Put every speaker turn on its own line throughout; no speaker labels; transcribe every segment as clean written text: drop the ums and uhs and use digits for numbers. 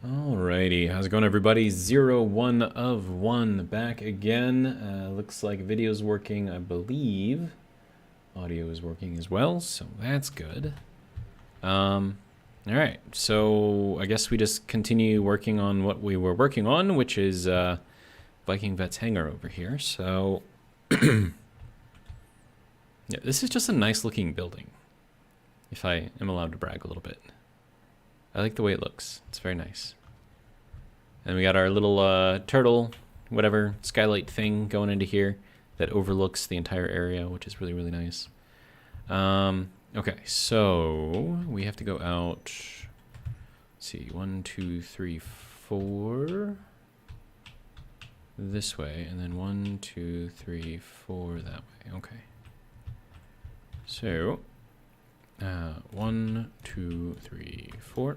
Alrighty, how's it going, everybody? 1 of 1 back again. Looks like video's working, I believe. Audio is working as well, so that's good. Alright, so I guess we just continue working on what we were working on, which is Viking Vet's Hangar over here. So, yeah, this is just a nice looking building, if I am allowed to brag a little bit. I like the way it looks. It's very nice. And we got our little turtle, whatever, skylight thing going into here that overlooks the entire area, which is really, really nice. Okay, so we have to go out. Let's see, 1, 2, 3, 4 this way, and then 1, 2, 3, 4 that way. Okay. So 1, 2, 3, 4,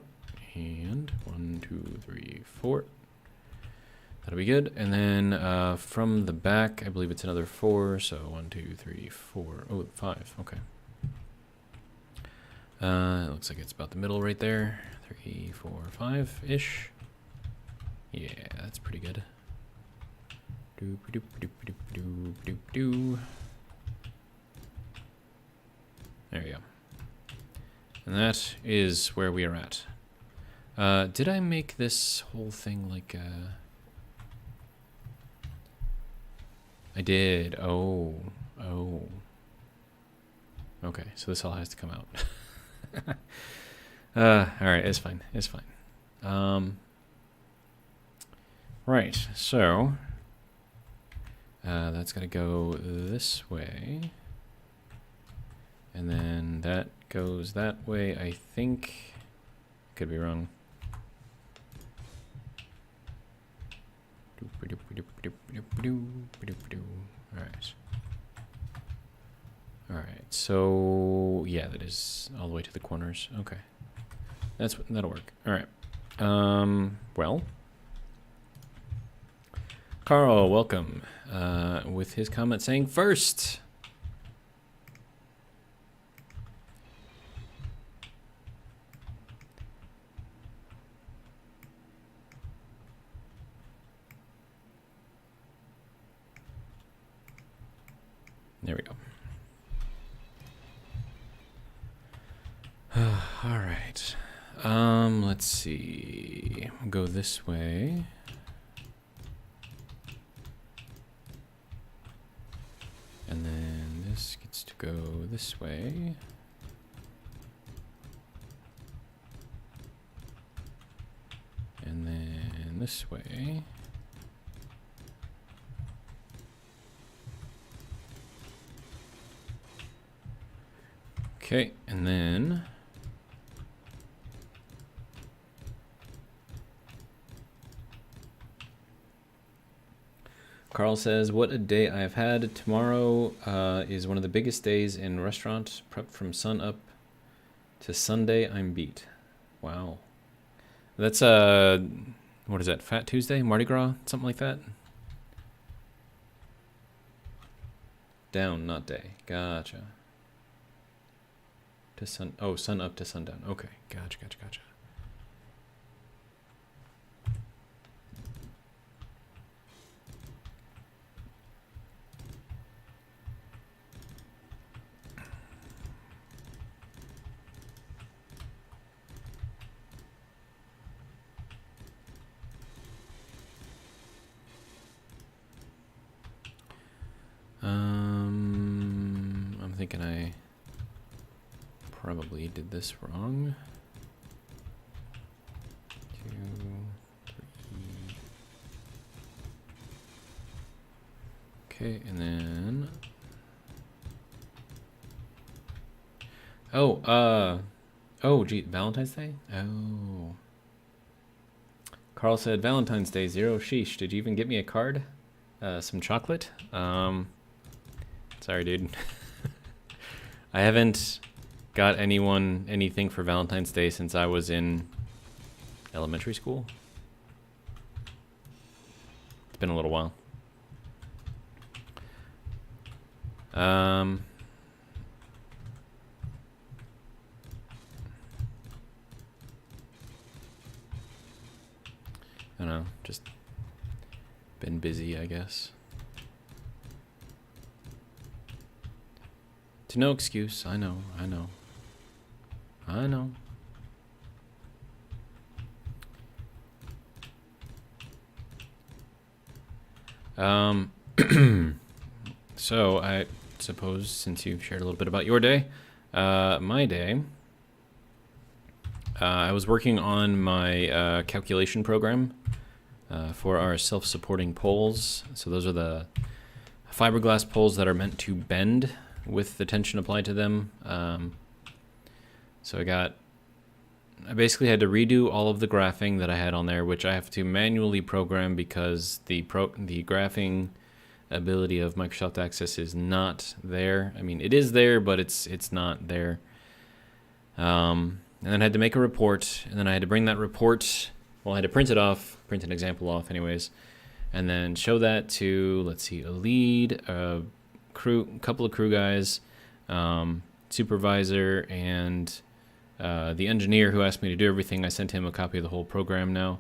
and 1, 2, 3, 4. That'll be good. And then from the back, I believe it's another 4. So 1, 2, 3, 4. Oh, 5. Okay. It looks like it's about the middle right there. 3, 4, 5-ish. Yeah, that's pretty good. Doop doop doop doop doop doop doo. There you go. And that is where we are at. Did I make this whole thing like I did. Oh. Okay, so this all has to come out. Alright, it's fine. It's fine. Right, so that's gonna go this way. And then that goes that way, I think. Could be wrong. Alright. Alright, so yeah, that is all the way to the corners. Okay. That'll work. Alright. Well. Carl, welcome. With his comment saying first. There we go. All right. Let's see. We'll go this way. And then this gets to go this way. And then this way. Okay, and then Carl says, what a day I've had. Tomorrow is one of the biggest days in restaurant. Prepped from sun up to Sunday, I'm beat. Wow. That's, what is that, Fat Tuesday? Mardi Gras? Something like that? Down, not day. Gotcha. To sun up to sundown. Okay, gotcha. I'm thinking I probably did this wrong. 2, 3. Okay, and then oh gee, Valentine's Day? Oh. Carl said Valentine's Day 0. Sheesh, did you even get me a card? Some chocolate? Sorry, dude. I haven't got anyone anything for Valentine's Day since I was in elementary school. It's been a little while. I don't know, just been busy, I guess. To no excuse. I know. So I suppose since you've shared a little bit about your day, my day, I was working on my calculation program for our self-supporting poles. So those are the fiberglass poles that are meant to bend with the tension applied to them. So I basically had to redo all of the graphing that I had on there, which I have to manually program because the graphing ability of Microsoft Access is not there. I mean, it is there, but it's not there. And then I had to make a report, and then I had to bring that report. Well, I had to print an example off, anyways, and then show that to, let's see, a lead, a couple of crew guys, supervisor, and the engineer who asked me to do everything. I sent him a copy of the whole program now,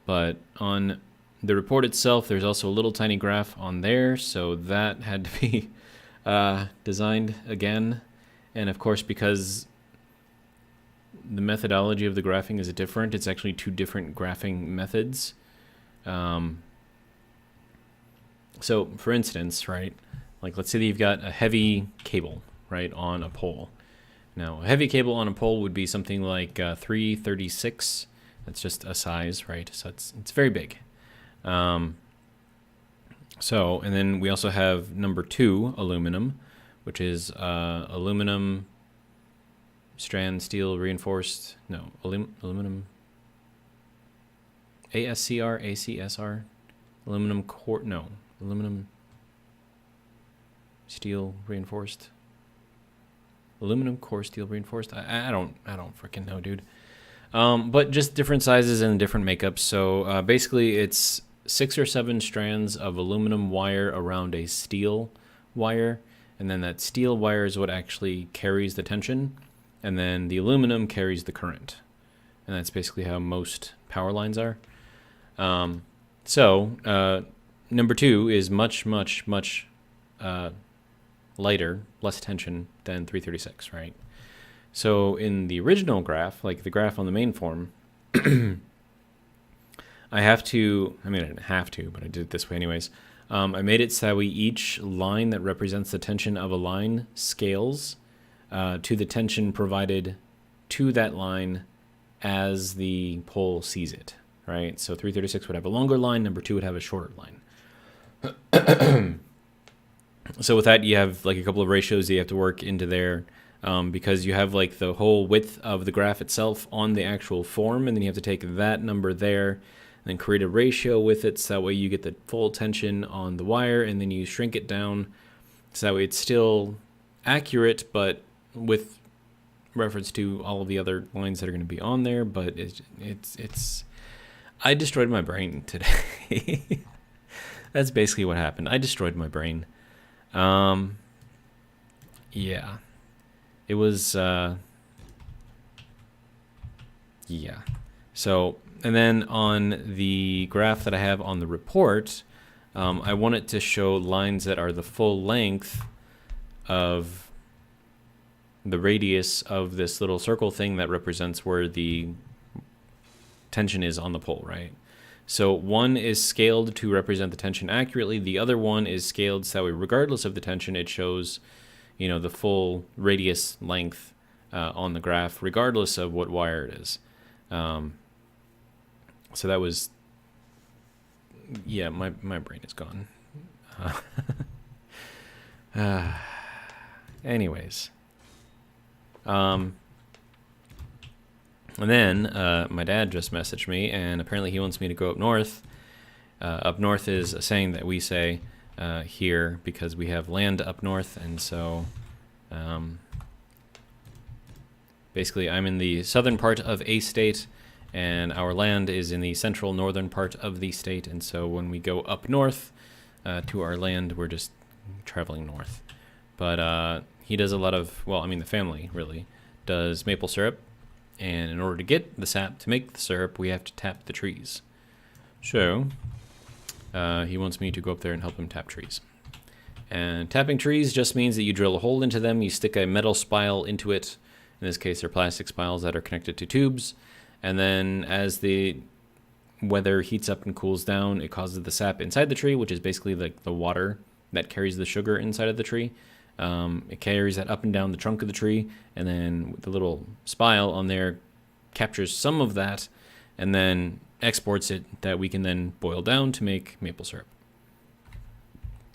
but on the report itself, there's also a little tiny graph on there, so that had to be designed again. And of course, because the methodology of the graphing is different, it's actually two different graphing methods. So for instance, right, like let's say that you've got a heavy cable, right, on a pole. Now, a heavy cable on a pole would be something like 336. That's just a size, right? So it's very big. And then we also have number 2, aluminum, which is aluminum strand steel reinforced. No, aluminum. ASCR, ACSR, aluminum core. No, aluminum steel reinforced. Aluminum core steel reinforced. I don't freaking know, dude. But just different sizes and different makeups. So basically, it's 6 or 7 strands of aluminum wire around a steel wire, and then that steel wire is what actually carries the tension, and then the aluminum carries the current, and that's basically how most power lines are. Number 2 is much lighter, less tension than 336, right? So in the original graph, like the graph on the main form, I didn't have to, but I did it this way anyways. I made it so that way each line that represents the tension of a line scales to the tension provided to that line as the pole sees it, right? So 336 would have a longer line, number 2 would have a shorter line. So with that, you have like a couple of ratios that you have to work into there, because you have like the whole width of the graph itself on the actual form, and then you have to take that number there and then create a ratio with it, so that way you get the full tension on the wire, and then you shrink it down so that way it's still accurate, but with reference to all of the other lines that are going to be on there. But it's I destroyed my brain today. That's basically what happened. I destroyed my brain. Yeah, it was, yeah. So, and then on the graph that I have on the report, I want it to show lines that are the full length of the radius of this little circle thing that represents where the tension is on the pole, right? So one is scaled to represent the tension accurately. The other one is scaled so that way, regardless of the tension, it shows, the full radius length on the graph, regardless of what wire it is. So that was, yeah, my brain is gone. Anyways. And then my dad just messaged me, and apparently he wants me to go up north. Up north is a saying that we say here because we have land up north, and so basically I'm in the southern part of a state, and our land is in the central northern part of the state, and so when we go up north to our land, we're just traveling north. But he does a lot of, the family really does maple syrup. And in order to get the sap to make the syrup, we have to tap the trees. So, he wants me to go up there and help him tap trees. And tapping trees just means that you drill a hole into them, you stick a metal spile into it. In this case, they're plastic spiles that are connected to tubes. And then as the weather heats up and cools down, it causes the sap inside the tree, which is basically like the water that carries the sugar inside of the tree. It carries that up and down the trunk of the tree, and then the little spile on there captures some of that and then exports it that we can then boil down to make maple syrup.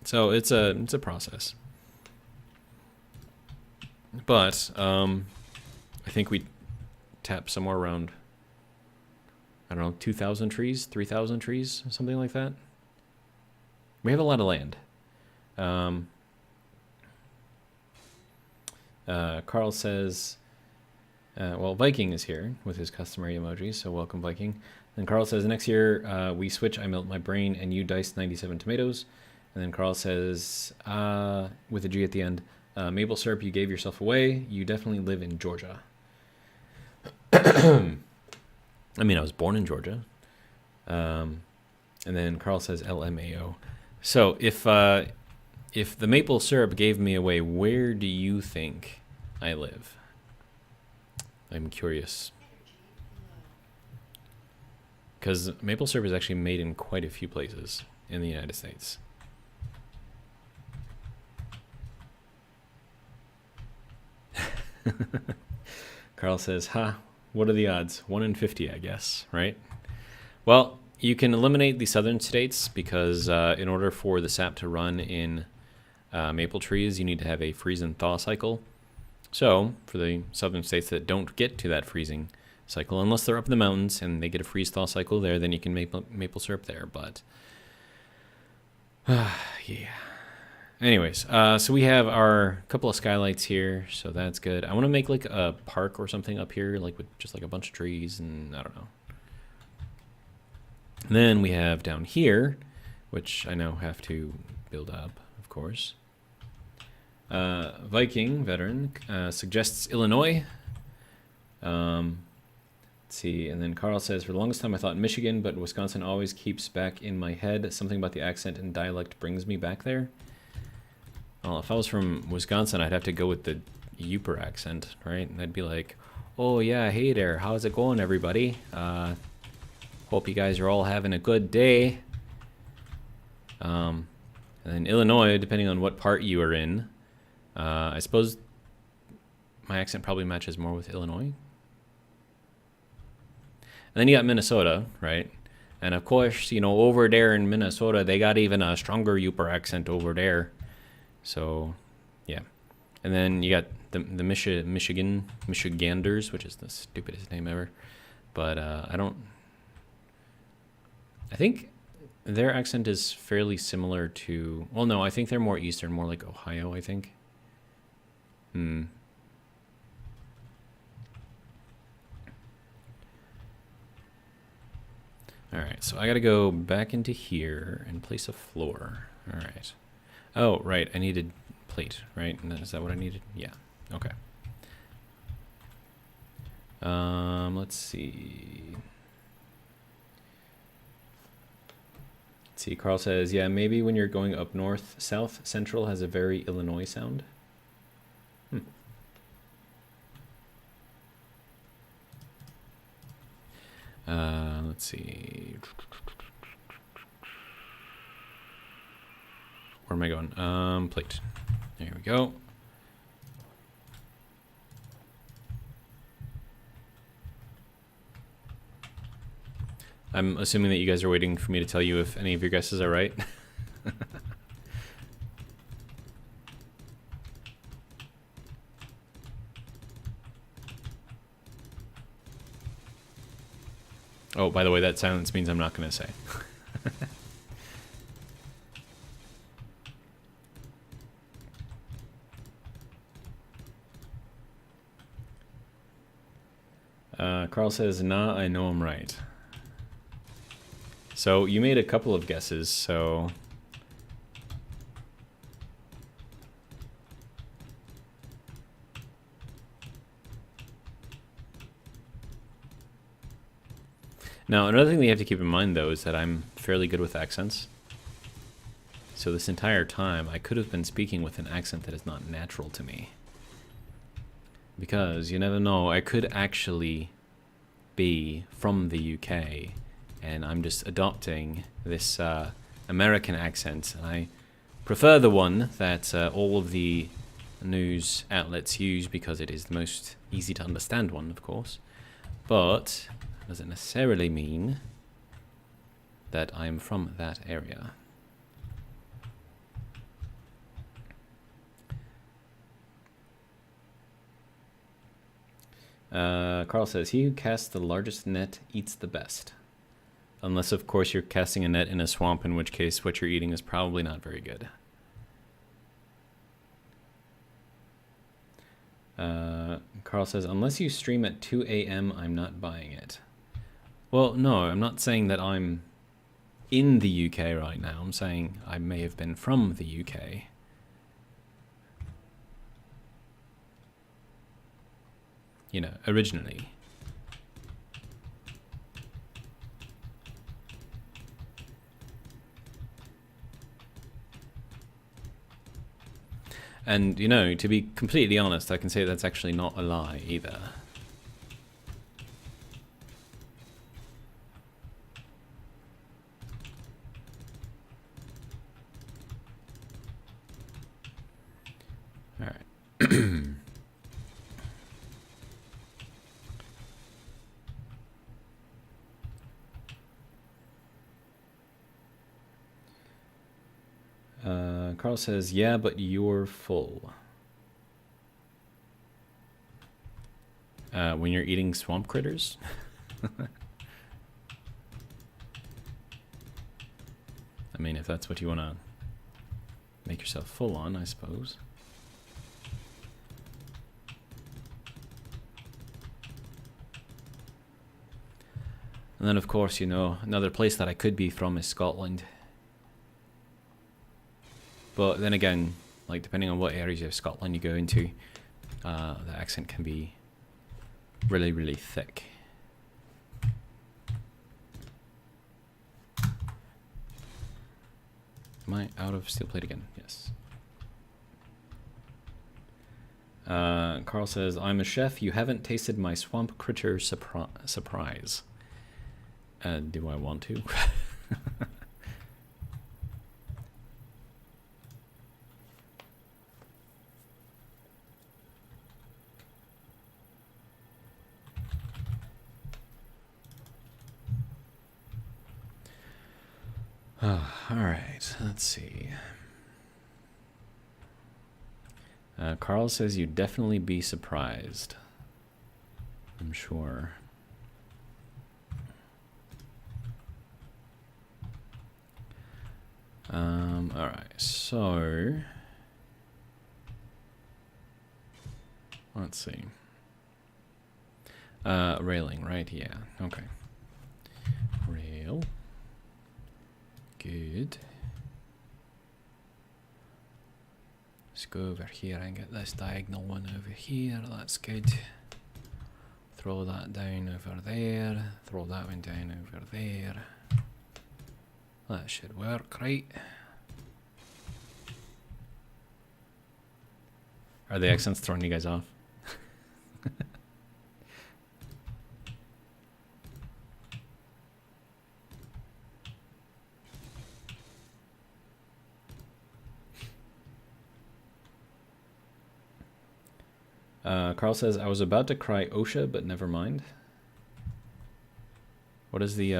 So it's a process. But I think we tap somewhere around, I don't know, 2,000 trees, 3,000 trees, something like that. We have a lot of land. Carl says, well, Viking is here with his customary emojis, so welcome, Viking. And Carl says, next year we switch, I melt my brain, and you dice 97 tomatoes. And then Carl says, with a G at the end, maple syrup, you gave yourself away. You definitely live in Georgia. I mean, I was born in Georgia. And then Carl says LMAO. So if the maple syrup gave me away, where do you think I live? I'm curious. Because maple syrup is actually made in quite a few places in the United States. Carl says, what are the odds? 1 in 50, I guess, right? Well, you can eliminate the southern states because in order for the sap to run in maple trees, you need to have a freeze and thaw cycle. So for the southern states that don't get to that freezing cycle, unless they're up in the mountains and they get a freeze thaw cycle there, then you can make maple syrup there. But yeah. Anyways, so we have our couple of skylights here, so that's good. I want to make like a park or something up here, like with just like a bunch of trees and I don't know. And then we have down here, which I now have to build up, of course. Viking veteran suggests Illinois. Let's see, and then Carl says, for the longest time I thought Michigan, but Wisconsin always keeps back in my head. Something about the accent and dialect brings me back there. Well, if I was from Wisconsin, I'd have to go with the Yooper accent, right? And I'd be like, oh yeah, hey there, how's it going, everybody? Hope you guys are all having a good day. And then Illinois, depending on what part you are in, I suppose my accent probably matches more with Illinois. And then you got Minnesota, right? And of course, you know, over there in Minnesota, they got even a stronger Yooper accent over there. So, yeah. And then you got the Michiganders, which is the stupidest name ever. But I think their accent is fairly similar to, well, no, I think they're more eastern, more like Ohio, I think. All right, so I got to go back into here and place a floor. All right. Oh, right, I needed plate, right? Is that what I needed? Yeah, okay. Let's see. Let's see, Carl says, yeah, maybe when you're going up north, south, central has a very Illinois sound. Let's see. Where am I going? Plate. There we go. I'm assuming that you guys are waiting for me to tell you if any of your guesses are right. Oh, by the way, that silence means I'm not going to say. Carl says, nah, I know I'm right. So you made a couple of guesses, so... Now, another thing that you have to keep in mind, though, is that I'm fairly good with accents. So this entire time, I could have been speaking with an accent that is not natural to me. Because, you never know, I could actually be from the UK, and I'm just adopting this American accent, and I prefer the one that all of the news outlets use because it is the most easy to understand one, of course. But it doesn't necessarily mean that I am from that area. Carl says, he who casts the largest net eats the best. Unless, of course, you're casting a net in a swamp, in which case what you're eating is probably not very good. Carl says, unless you stream at 2 a.m., I'm not buying it. Well, no, I'm not saying that I'm in the UK right now. I'm saying I may have been from the UK. You know, originally. And, you know, to be completely honest, I can say that's actually not a lie either. All right. Carl says, yeah, but you're full. When you're eating swamp critters? I mean, if that's what you want to make yourself full on, I suppose. And then, of course, you know, another place that I could be from is Scotland. But then again, like, depending on what areas of Scotland you go into, the accent can be really, really thick. Am I out of steel plate again? Yes. Carl says, I'm a chef. You haven't tasted my swamp critter surprise. Do I want to? Alright, let's see. Carl says you'd definitely be surprised. I'm sure. Alright, so let's see. Railing, right? Yeah, okay. Rail. Good. Let's go over here and get this diagonal one over here. That's good. Throw that down over there. Throw that one down over there. That should work, right? Are the accents throwing you guys off? Carl says, I was about to cry OSHA, but never mind. What is the,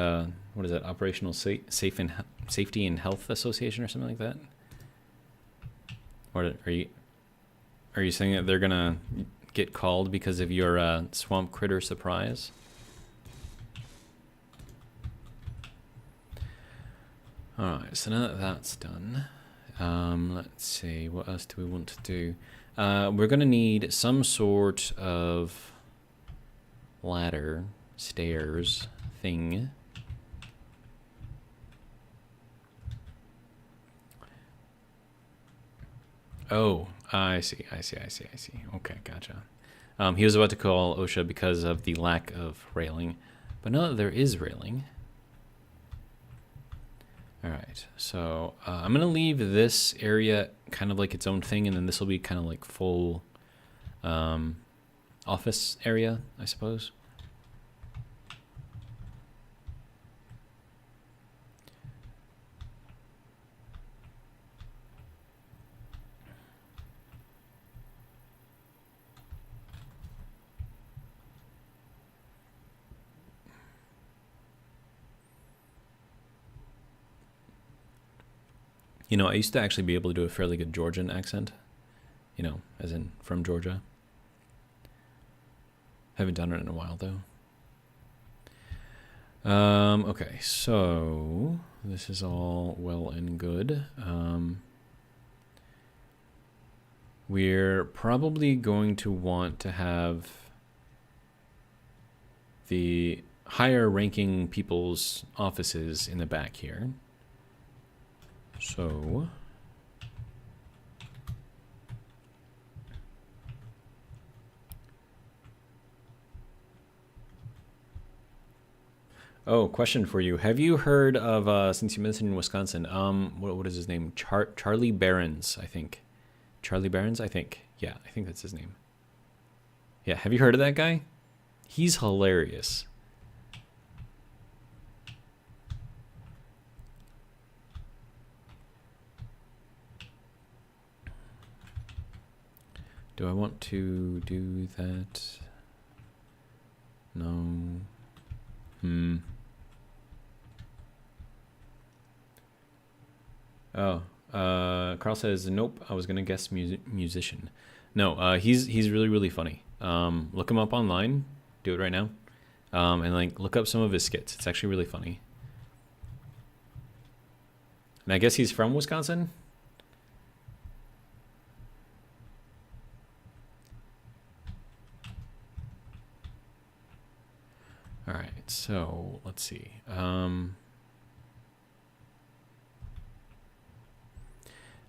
what is that, Operational Safety and Health Association or something like that? Or are you saying that they're gonna get called because of your swamp critter surprise? Alright, so now that that's done, let's see, what else do we want to do? We're gonna need some sort of ladder, stairs thing. Oh, I see. Okay, gotcha. He was about to call OSHA because of the lack of railing. But now that there is railing... Alright, so I'm going to leave this area kind of like its own thing, and then this will be kind of like full office area, I suppose. You know, I used to actually be able to do a fairly good Georgian accent. You know, as in from Georgia. Haven't done it in a while, though. Okay, so this is all well and good. We're probably going to want to have the higher ranking people's offices in the back here. So oh, question for you. Have you heard of since you mentioned Wisconsin, what is his name? Charlie Barons, I think. Charlie Barons, I think. Yeah, I think that's his name. Yeah, have you heard of that guy? He's hilarious. Do I want to do that? No. Oh, Carl says, nope, I was going to guess musician. No, he's really, really funny. Look him up online. Do it right now. And like look up some of his skits. It's actually really funny. And I guess he's from Wisconsin. All right, so let's see.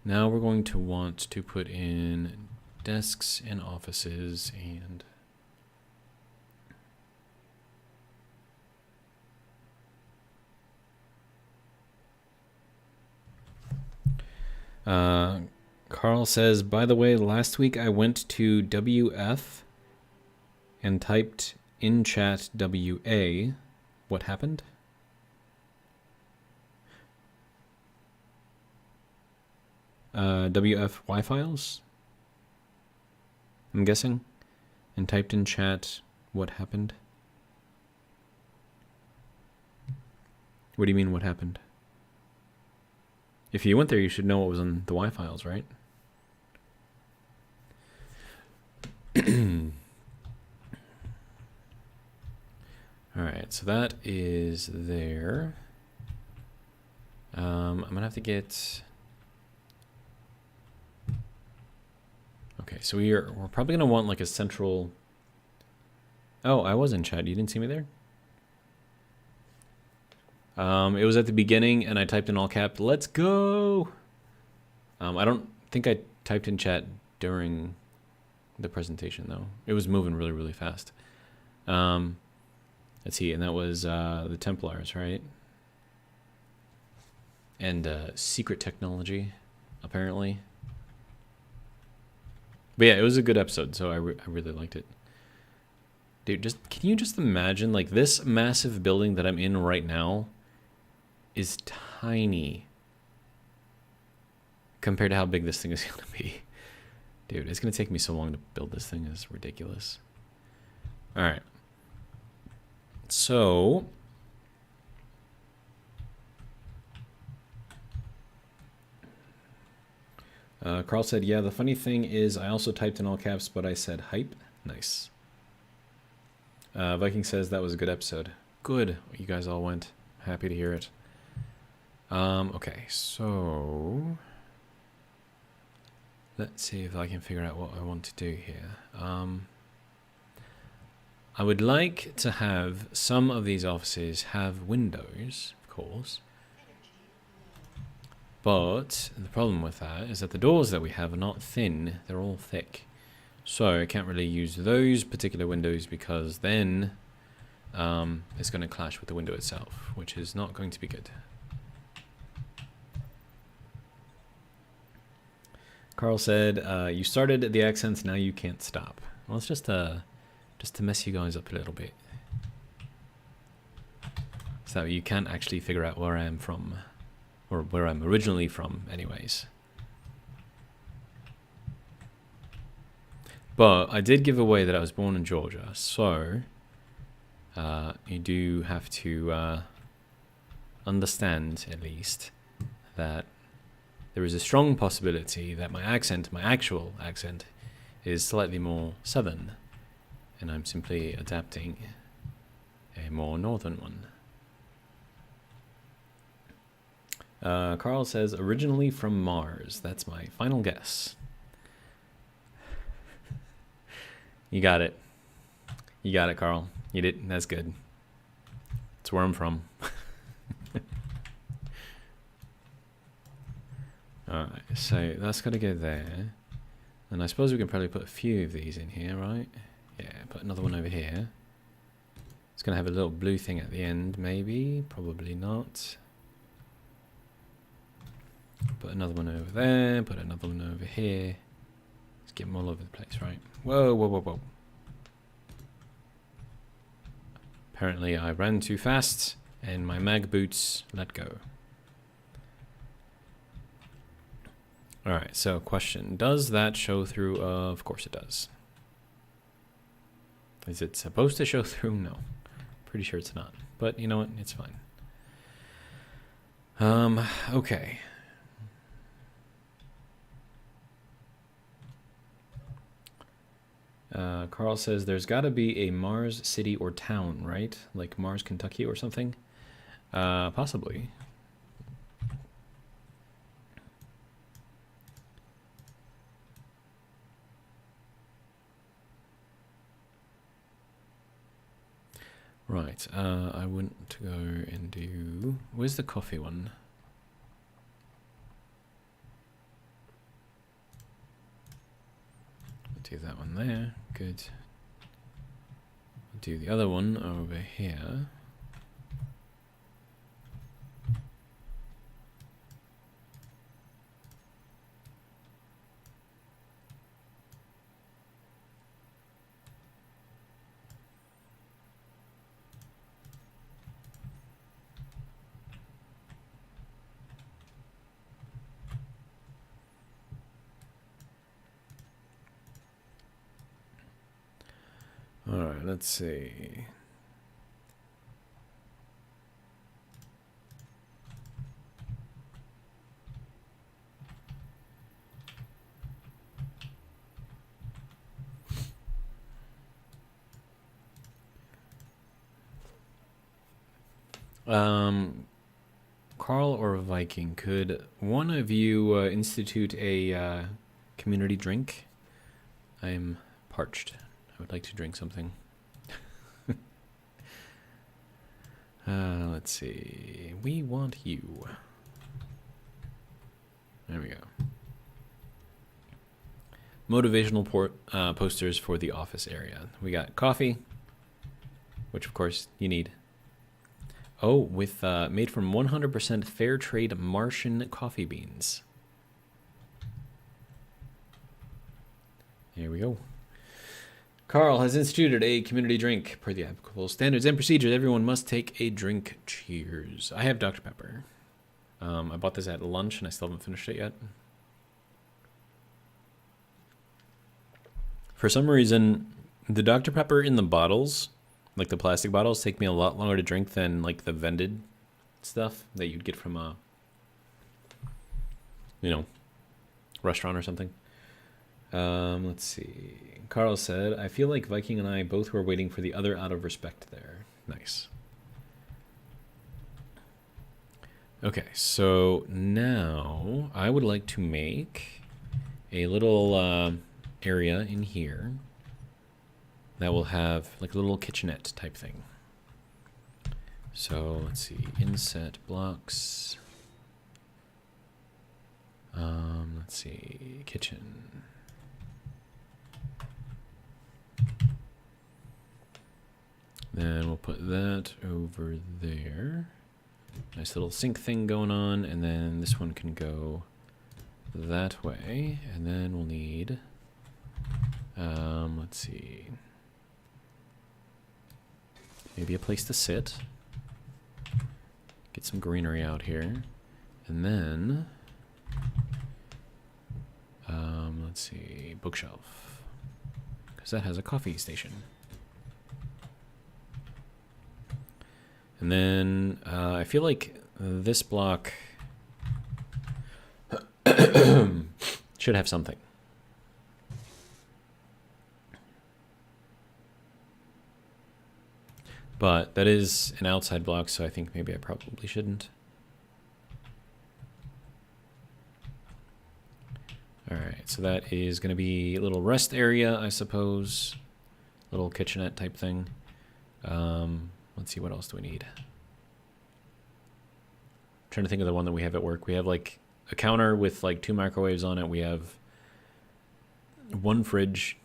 Now we're going to want to put in desks and offices and Carl says, by the way, last week I went to WF and typed in chat WA. What happened? WF Y files? I'm guessing. And typed in chat what happened? What do you mean what happened? If you went there, you should know what was on the Y files, right? Alright, so that is there. I'm gonna have to get... Okay, so we're probably gonna want like a central... Oh, I was in chat. You didn't see me there? It was at the beginning, and I typed in all caps, let's go! I don't think I typed in chat during the presentation, though. It was moving really, really fast. Let's see, and that was the Templars, right? And secret technology, apparently. But yeah, it was a good episode, so I really liked it. Dude, can you just imagine, like, this massive building that I'm in right now is tiny compared to how big this thing is going to be. Dude, it's going to take me so long to build this thing. It's ridiculous. All right. So... Carl said, yeah, the funny thing is I also typed in all caps, but I said hype. Nice. Viking says that was a good episode. Good. You guys all went. Happy to hear it. Okay, so... Let's see if I can figure out what I want to do here. I would like to have some of these offices have windows, of course. But the problem with that is that the doors that we have are not thin, they're all thick. So I can't really use those particular windows because then is going to clash with the window itself, which is not going to be good. Carl said, you started the accents, now you can't stop. Well, it's just to mess you guys up a little bit. So you can't actually figure out where I am from, or where I'm originally from anyways. But I did give away that I was born in Georgia, so you do have to understand, at least, that there is a strong possibility that my accent, my actual accent, is slightly more southern, and I'm simply adapting a more northern one. Carl says, originally from Mars. That's my final guess. You got it. You got it, Carl. You did. That's good. That's where I'm from. Alright, so that's got to go there. And I suppose we can probably put a few of these in here, right? Yeah, put another one over here. It's going to have a little blue thing at the end, maybe. Probably not. Put another one over there. Put another one over here. Let's get them all over the place, right? Whoa, whoa, whoa, whoa. Apparently I ran too fast and my mag boots let go. Alright, so question. Does that show through? Of course it does. Is it supposed to show through? No. Pretty sure it's not. But you know what? It's fine. Okay. Carl says there's got to be a Mars city or town, right? Like Mars, Kentucky or something? Possibly. Right, I want to go and do... Where's the coffee one? Do that one there. Good. Do the other one over here. Alright, let's see. Carl or Viking, could one of you institute a community drink? I am parched. I would like to drink something. Let's see. We want you. There we go. Motivational posters for the office area. We got coffee, which of course you need. Oh, with made from 100% fair trade Martian coffee beans. Here we go. Carl has instituted a community drink. Per the applicable standards and procedures, everyone must take a drink. Cheers. I have Dr. Pepper. I bought this at lunch and I still haven't finished it yet. For some reason, the Dr. Pepper in the bottles, like the plastic bottles, take me a lot longer to drink than like the vended stuff that you'd get from a, restaurant or something. Let's see. Carl said, I feel like Viking and I both were waiting for the other out of respect there. Nice. Okay, so now I would like to make a little area in here that will have like a little kitchenette type thing. So let's see, inset blocks. Let's see, kitchen. Then we'll put that over there. Nice little sink thing going on, and then this one can go that way, and then we'll need, let's see, maybe a place to sit. Get some greenery out here, and then, let's see, bookshelf, because that has a coffee station. And then I feel like this block should have something. But that is an outside block, so I think maybe I probably shouldn't. Alright, so that is going to be a little rest area, I suppose. Little kitchenette type thing. Let's see, what else do we need? I'm trying to think of the one that we have at work. We have like a counter with like 2 microwaves on it. We have 1 fridge,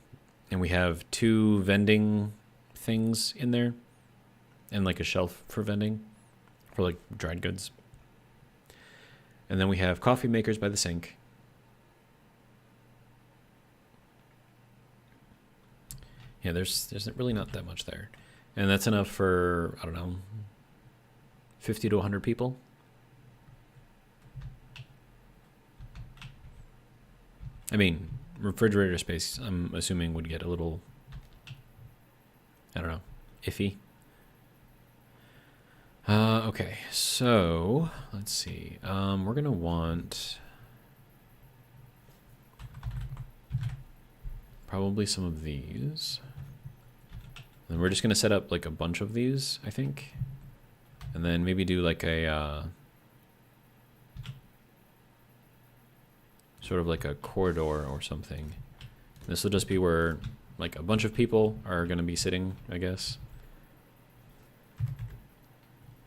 and we have 2 vending things in there, and like a shelf for vending for like dried goods. And then we have coffee makers by the sink. Yeah, there's really not that much there. And that's enough for, I don't know, 50 to 100 people. I mean, refrigerator space, I'm assuming, would get a little, I don't know, iffy. Okay, so let's see. We're going to want probably some of these. And we're just going to set up like a bunch of these, I think. And then maybe do like a sort of like a corridor or something. This will just be where like a bunch of people are going to be sitting, I guess.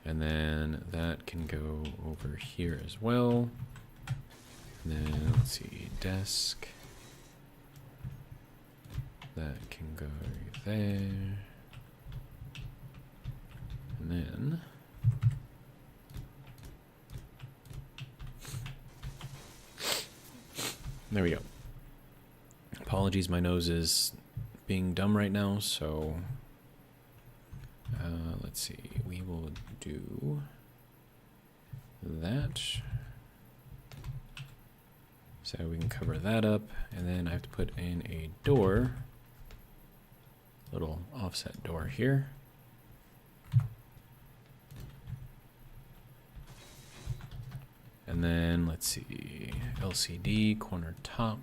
And then that can go over here as well. And then let's see, desk. That can go there. And then there we go. Apologies, my nose is being dumb right now, so let's see, we will do that. So we can cover that up, and then I have to put in a door, little offset door here. And then let's see, LCD corner top,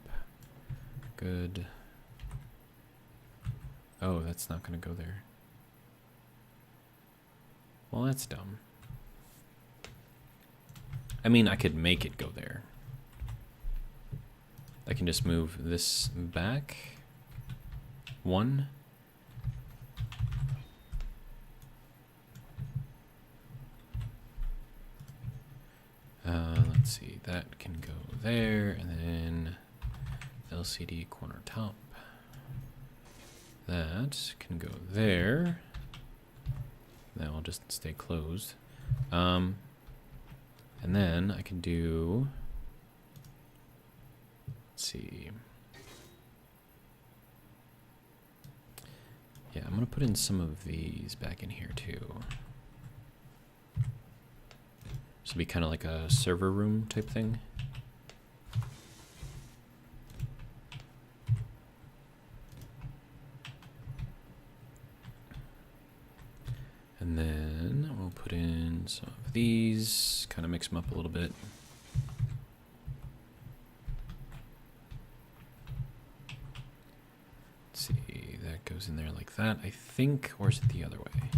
good. Oh, that's not gonna go there. Well, that's dumb. I mean, I could make it go there. I can just move this back 1. Let's see, that can go there, and then LCD corner top. That can go there. That will just stay closed. And then I can do, let's see. Yeah, I'm gonna put in some of these back in here too. This will be kind of like a server room type thing. And then we'll put in some of these, kind of mix them up a little bit. Let's see, that goes in there like that, I think, or is it the other way?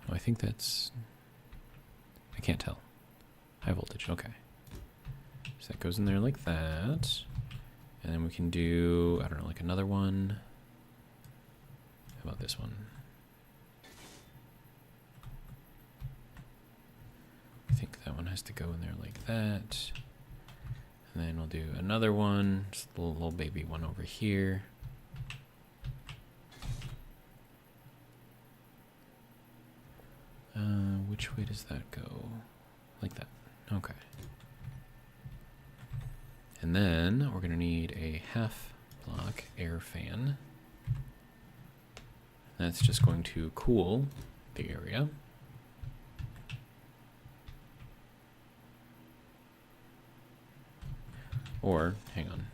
Oh, I think that's, I can't tell. High voltage, okay. So that goes in there like that. And then we can do, I don't know, like another one. How about this one? I think that one has to go in there like that. And then we'll do another one, just a little baby one over here. which way does that go? Like that. Okay. And then we're going to need a half block air fan. That's just going to cool the area. Or, hang on.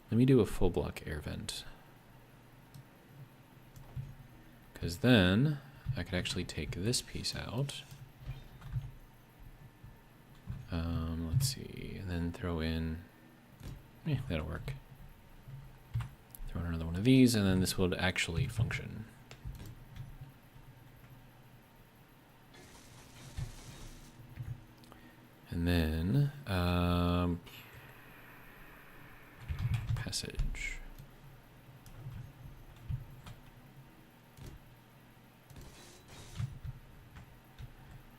Let me do a full block air vent. Because then I could actually take this piece out. Let's see, and then throw in, that'll work. Throw in another one of these, and then this would actually function. And then, passage.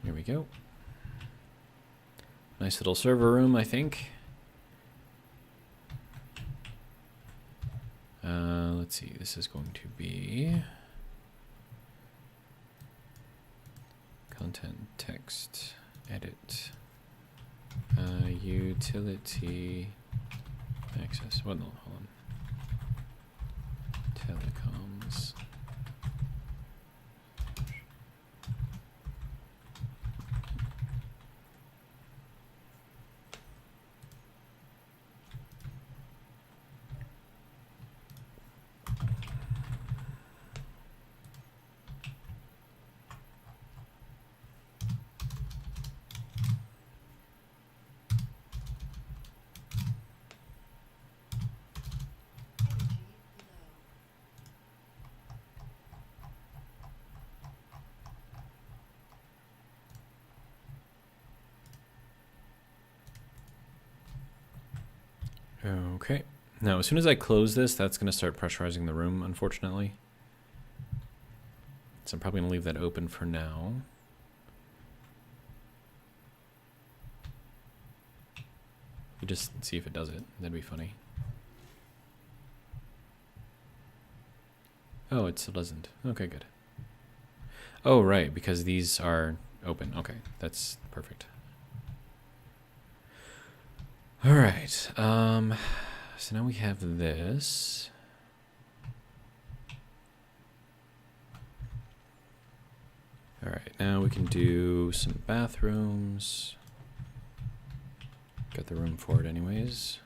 Here we go. Nice little server room, I think. Let's see, this is going to be content, text, edit, utility, access. Well, no, hold on. Telecoms. Okay. Now, as soon as I close this, that's going to start pressurizing the room, unfortunately. So I'm probably going to leave that open for now. You just see if it does it. That'd be funny. Oh, it still doesn't. Okay, good. Oh, right, because these are open. Okay, that's perfect. All right. So now we have this. All right, now we can do some bathrooms. Got the room for it anyways.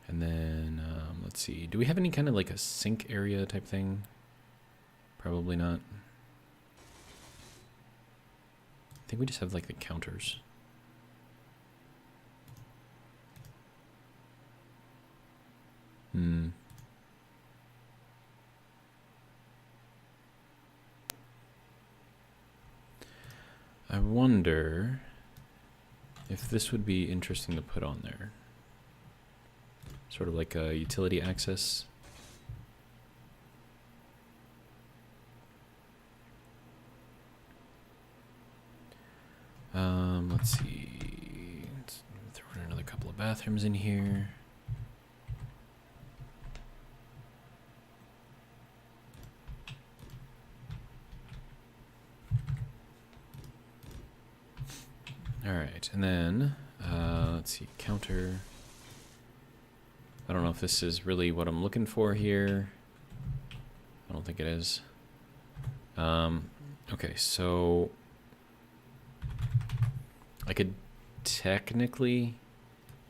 And then, let's see. Do we have any kind of like a sink area type thing? Probably not. I think we just have like the counters. I wonder if this would be interesting to put on there. Sort of like a utility access. Let's see. Let's throw in another couple of bathrooms in here. All right, and then let's see, counter. I don't know if this is really what I'm looking for here. I don't think it is. Okay, so I could technically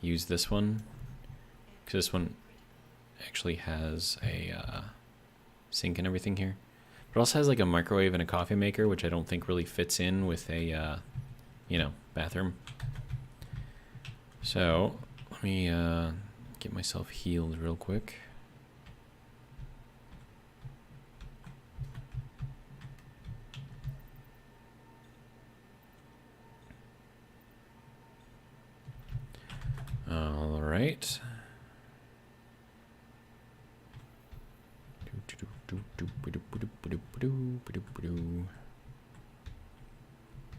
use this one, because this one actually has a sink and everything here. But it also has like a microwave and a coffee maker, which I don't think really fits in with a, you know, bathroom. So let me get myself healed real quick. All right.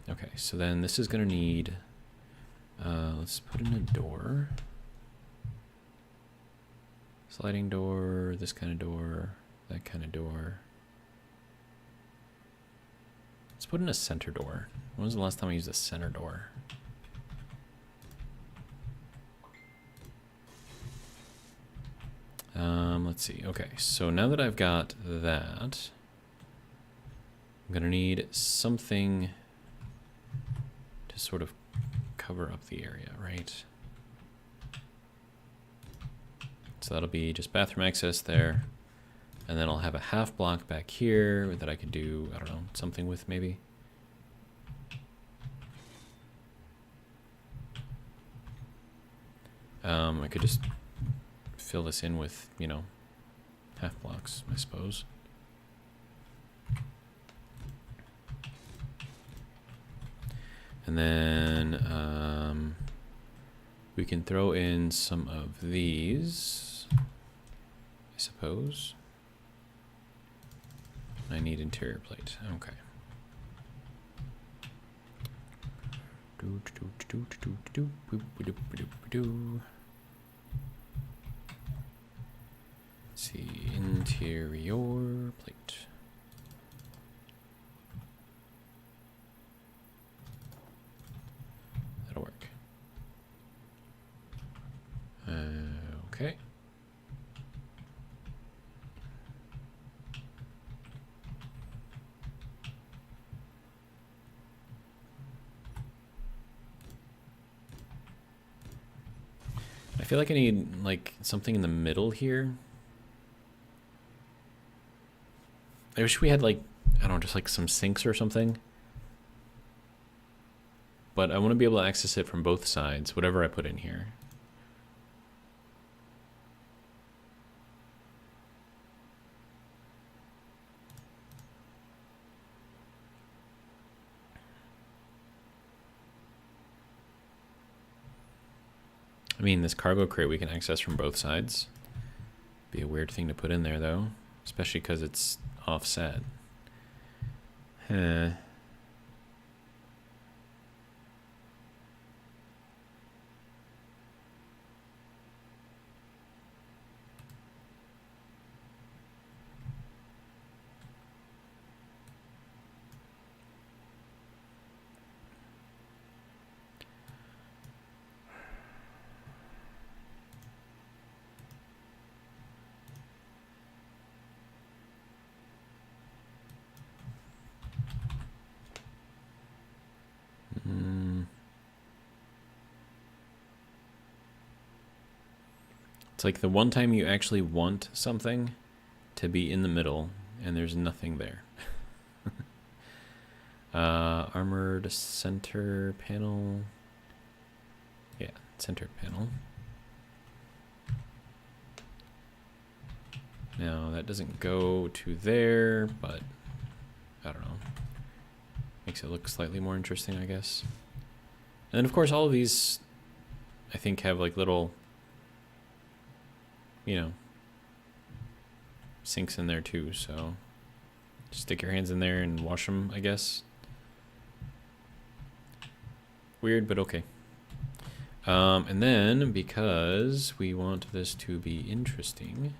Okay, so then this is going to need, let's put in a door. Sliding door, this kind of door, that kind of door. Let's put in a center door. When was the last time I used a center door? Let's see. Okay, so now that I've got that, I'm gonna need something to sort of cover up the area, right? So that'll be just bathroom access there. And then I'll have a half block back here that I could do, I don't know, something with maybe. I could just fill this in with, you know, half blocks, I suppose. And then we can throw in some of these, I suppose. I need interior plate. Okay. Let's see, interior plate. That'll work. Okay. I feel like I need like something in the middle here. I wish we had like, I don't know, just like some sinks or something. But I want to be able to access it from both sides, whatever I put in here. I mean, this cargo crate we can access from both sides. Be a weird thing to put in there, though. Especially because it's offset. Huh. It's like the one time you actually want something to be in the middle, and there's nothing there. Armored center panel. Yeah, center panel. Now, that doesn't go to there, but I don't know. Makes it look slightly more interesting, I guess. And then, of course, all of these, I think, have like little, you know, sinks in there too, so just stick your hands in there and wash them, I guess. Weird, but okay. And then, because we want this to be interesting,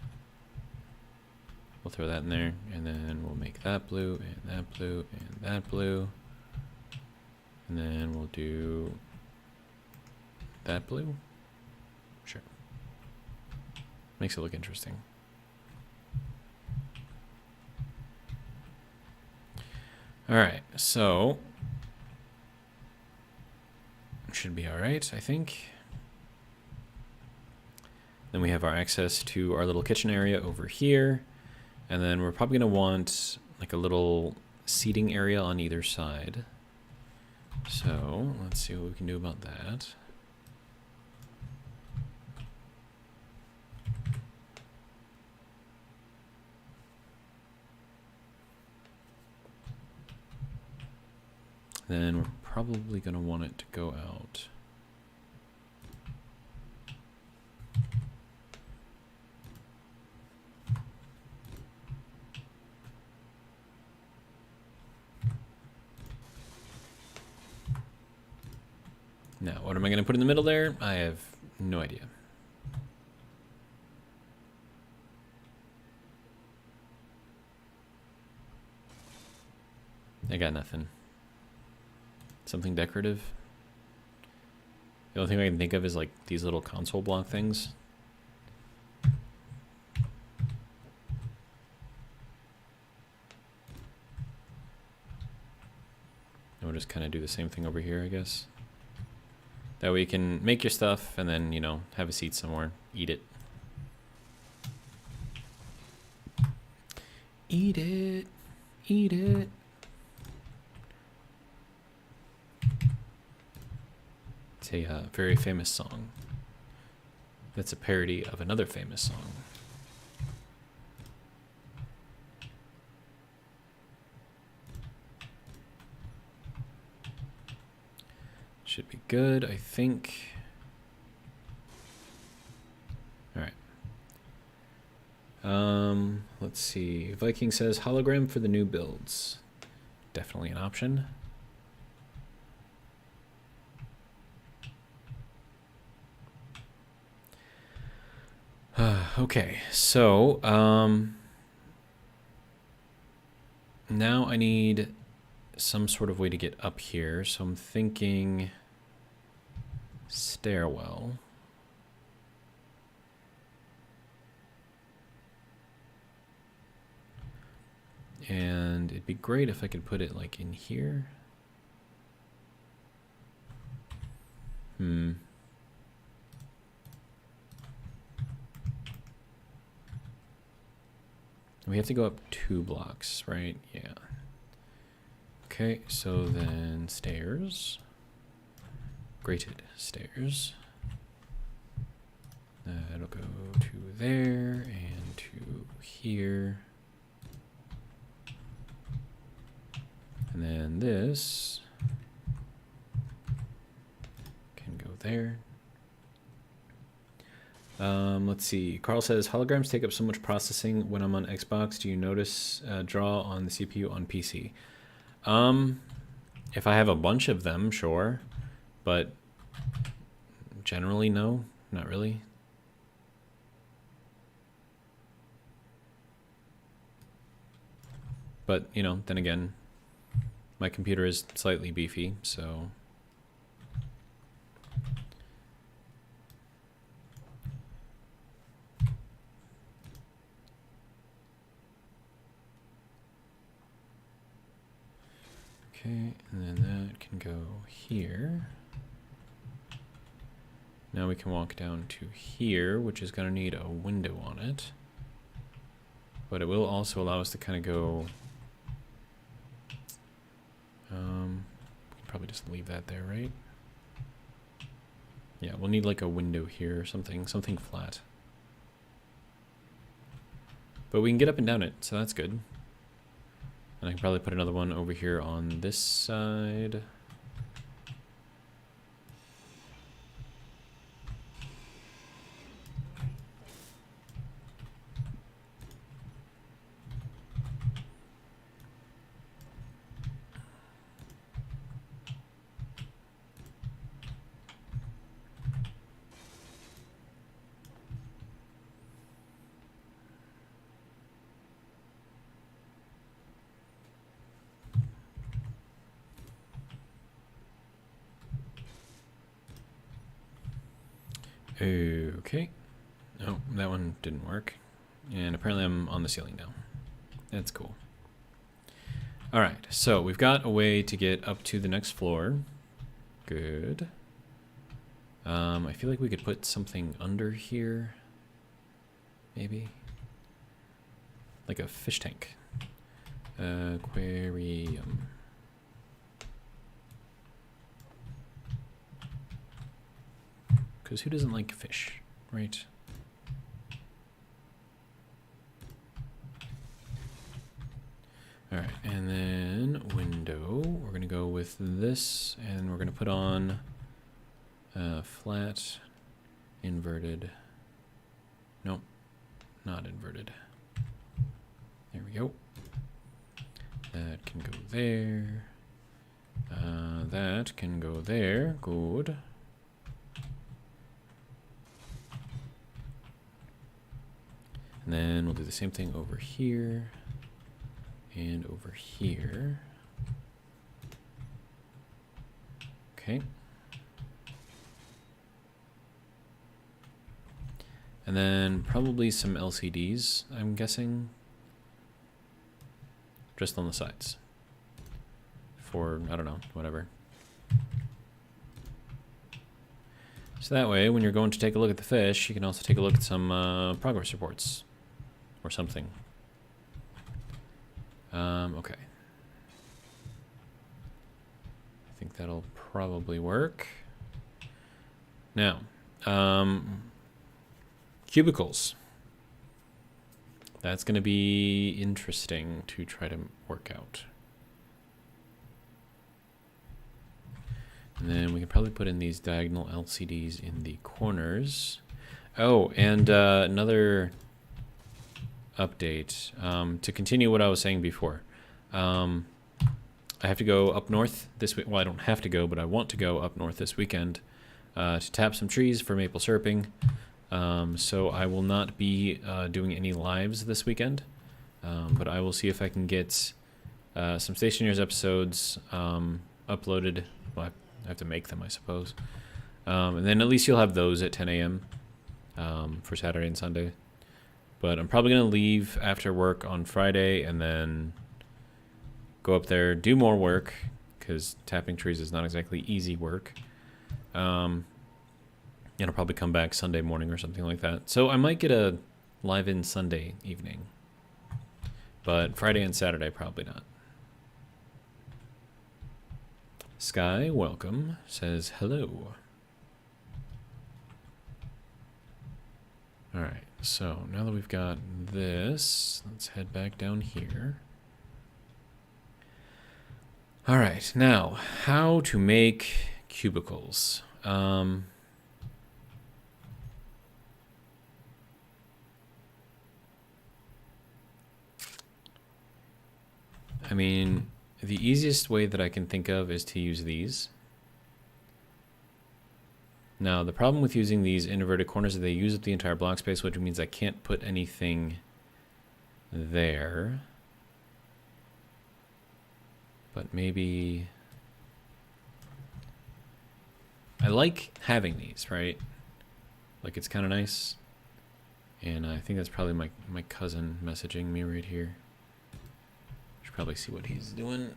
we'll throw that in there, and then we'll make that blue, and that blue, and that blue. And then we'll do that blue. Sure. Makes it look interesting. All right, so should be all right, I think. Then we have our access to our little kitchen area over here. And then we're probably going to want like a little seating area on either side. So let's see what we can do about that. Then we're probably going to want it to go out. Now, what am I going to put in the middle there? I have no idea. I got nothing. Something decorative. The only thing I can think of is like these little console block things. And we'll just kind of do the same thing over here, I guess. That way you can make your stuff and then, you know, have a seat somewhere, eat it. Eat it. Eat it. It's a very famous song. That's a parody of another famous song. Should be good, I think. All right. Let's see. Viking says hologram for the new builds. Definitely an option. Okay, so now I need some sort of way to get up here. So I'm thinking stairwell. And it'd be great if I could put it like in here. We have to go up 2 blocks, right? Yeah. Okay, so then stairs. Grated stairs. That'll go to there and to here. And then this can go there. Let's see. Carl says, holograms take up so much processing when I'm on Xbox. Do you notice draw on the CPU on PC? If I have a bunch of them, sure. But generally, no. Not really. But, you know, then again, my computer is slightly beefy, so... Okay, and then that can go here. Now we can walk down to here, which is going to need a window on it. But it will also allow us to kind of go... we can probably just leave that there, right? Yeah, we'll need like a window here or something flat. But we can get up and down it, so that's good. And I can probably put another one over here on this side. Okay. Oh, that one didn't work. And apparently I'm on the ceiling now. That's cool. All right, so we've got a way to get up to the next floor. Good. I feel like we could put something under here. Maybe. Like a fish tank. Aquarium. Because who doesn't like fish, right? All right, and then window. We're going to go with this, and we're going to put on flat, inverted. Nope, not inverted. There we go. That can go there. That can go there. Good. And then we'll do the same thing over here and over here. Okay. And then probably some LCDs, I'm guessing. Just on the sides. For, I don't know, whatever. So that way, when you're going to take a look at the fish, you can also take a look at some progress reports. Or something. Okay. I think that'll probably work. Now, cubicles. That's going to be interesting to try to work out. And then we can probably put in these diagonal LCDs in the corners. Oh, and another update. To continue what I was saying before. I have to go up north this week. Well, I don't have to go, but I want to go up north this weekend to tap some trees for maple syruping. So I will not be doing any lives this weekend, but I will see if I can get some Stationers episodes uploaded. Well, I have to make them, I suppose. And then at least you'll have those at 10 a.m. For Saturday and Sunday. But I'm probably going to leave after work on Friday and then go up there, do more work, because tapping trees is not exactly easy work. And I'll probably come back Sunday morning or something like that. So I might get a live-in Sunday evening. But Friday and Saturday, probably not. Sky, welcome, says hello. Alright, so now that we've got this, let's head back down here. Alright, now, how to make cubicles. I mean, the easiest way that I can think of is to use these. Now, the problem with using these inverted corners is they use up the entire block space, which means I can't put anything there. But maybe... I like having these, right? Like, it's kind of nice. And I think that's probably my cousin messaging me right here. Should probably see what he's doing.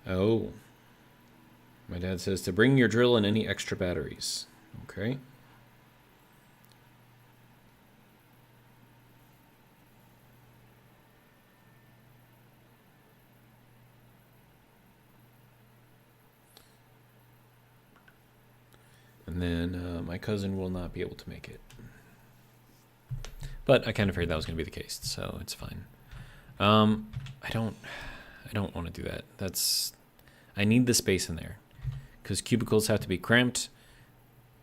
Oh. My dad says to bring your drill and any extra batteries. Okay. And then my cousin will not be able to make it. But I kind of figured that was going to be the case, so it's fine. I don't want to do that. I need the space in there. Because cubicles have to be cramped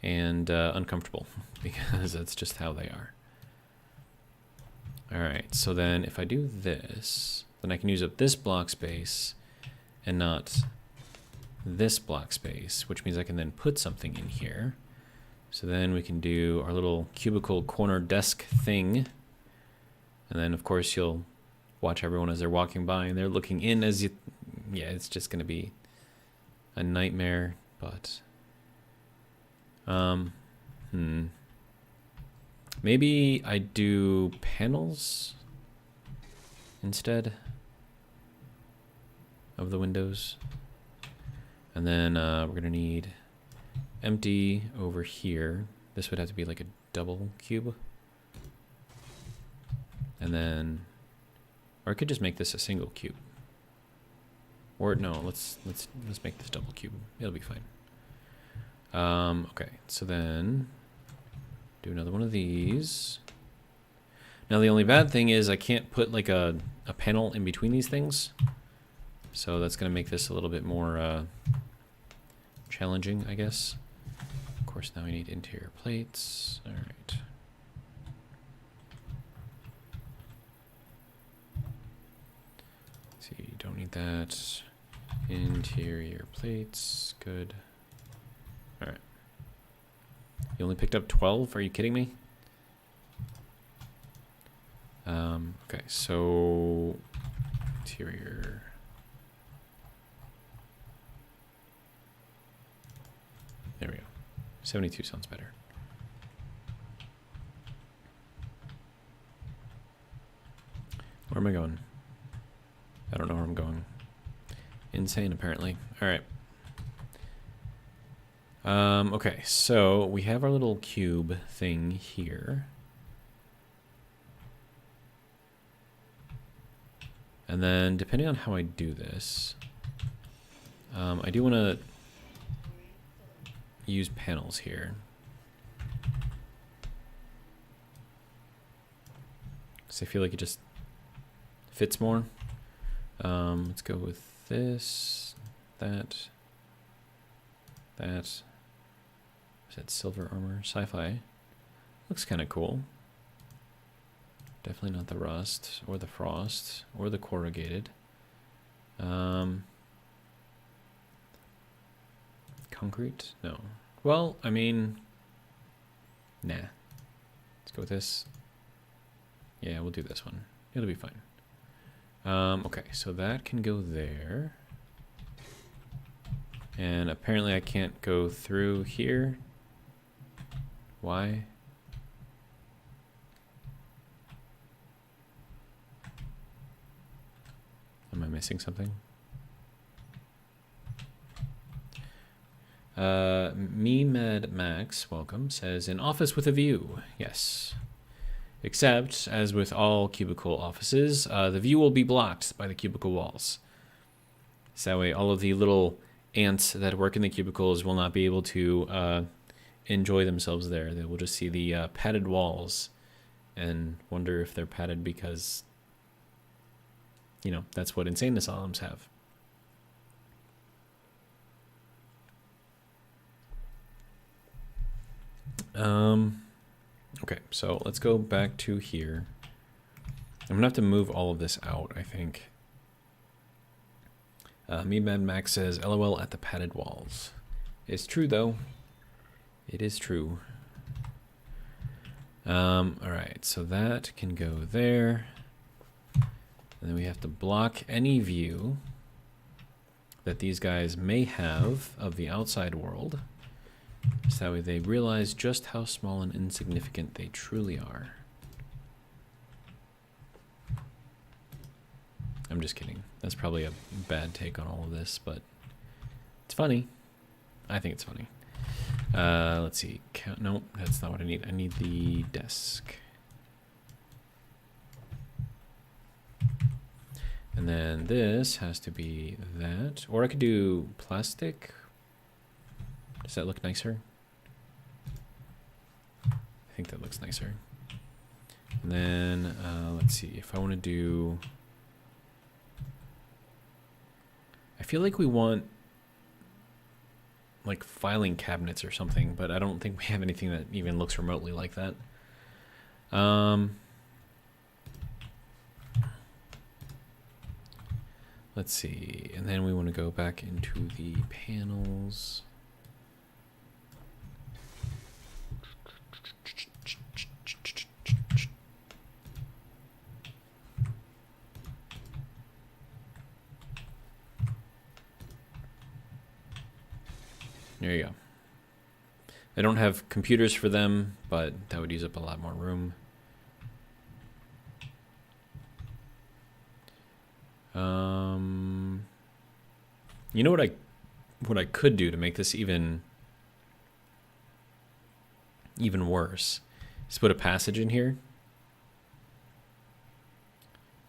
and uncomfortable. Because that's just how they are. Alright, so then if I do this, then I can use up this block space and not this block space, which means I can then put something in here. So then we can do our little cubicle corner desk thing. And then, of course, you'll watch everyone as they're walking by and they're looking in as you... Yeah, it's just going to be a nightmare, but... Maybe I do panels instead of the windows. And then we're going to need empty over here. This would have to be like a double cube. And then, or I could just make this a single cube. Or no, let's make this double cube. It'll be fine. Okay, so then do another one of these. Now the only bad thing is I can't put like a panel in between these things. So that's going to make this a little bit more challenging, I guess. Of course, now we need interior plates. All right. Let's see, don't need that. Interior plates, good. All right. You only picked up 12? Are you kidding me? Okay, so interior. There we go. 72 sounds better. Where am I going? I don't know where I'm going. Insane, apparently. All right. Okay, so we have our little cube thing here. And then, depending on how I do this, I do want to use panels here. So I feel like it just fits more. Let's go with this, that. Is that silver armor? Sci-fi. Looks kind of cool. Definitely not the rust, or the frost, or the corrugated. Concrete? No. Well, I mean, nah. Let's go with this. Yeah, we'll do this one. It'll be fine. Okay, so that can go there. And apparently I can't go through here. Why? Am I missing something? Mad Max, welcome, says, an office with a view. Yes. Except, as with all cubicle offices, the view will be blocked by the cubicle walls. So that way all of the little ants that work in the cubicles will not be able to enjoy themselves there. They will just see the padded walls and wonder if they're padded because, you know, that's what insane asylums have. Okay, so let's go back to here. I'm gonna have to move all of this out, I think. Mad Max says, LOL at the padded walls. It's true, though. It is true. Alright, so that can go there. And then we have to block any view that these guys may have of the outside world. So that way they realize just how small and insignificant they truly are. I'm just kidding. That's probably a bad take on all of this, but it's funny. I think it's funny. Let's see. No, that's not what I need. I need the desk. And then this has to be that. Or I could do plastic. Does that look nicer? I think that looks nicer. And then, let's see. If I want to do... I feel like we want like filing cabinets or something, but I don't think we have anything that even looks remotely like that. Let's see, and then we want to go back into the panels. There you go. I don't have computers for them, but that would use up a lot more room. You know what I could do to make this even worse is put a passage in here,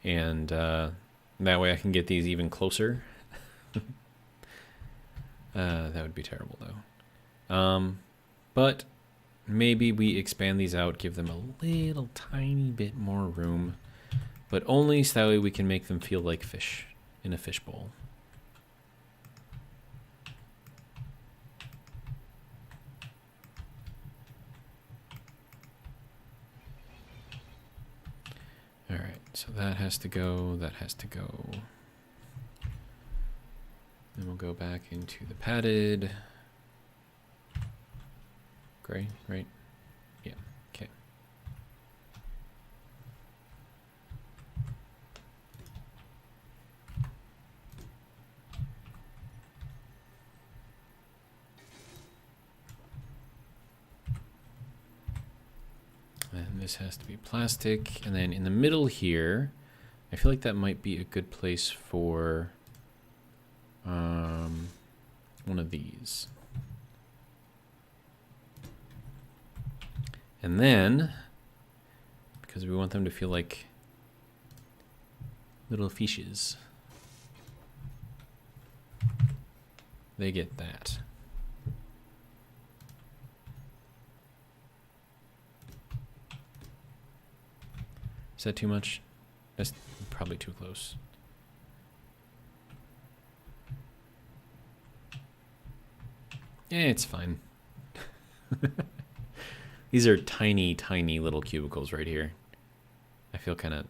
and that way I can get these even closer. That would be terrible, though. But maybe we expand these out, give them a little tiny bit more room, but only so that way we can make them feel like fish in a fishbowl. All right, so that has to go, that has to go. Then we'll go back into the padded gray, right? Yeah, okay. this has to be plastic. And then in the middle here, I feel like that might be a good place for one of these. And then, because we want them to feel like little fishes, they get that. Is that too much? That's probably too close. It's fine. These are tiny, tiny little cubicles right here. I feel kind of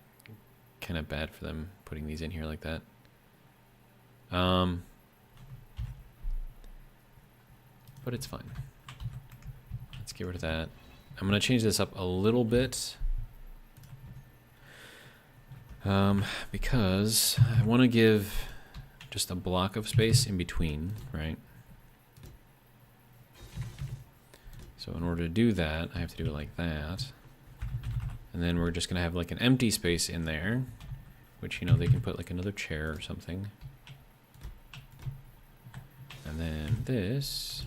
bad for them putting these in here like that. But it's fine. Let's get rid of that. I'm gonna change this up a little bit. Because I want to give just a block of space in between, right? So in order to do that, I have to do it like that. And then we're just going to have like an empty space in there, which, you know, they can put like another chair or something. And then this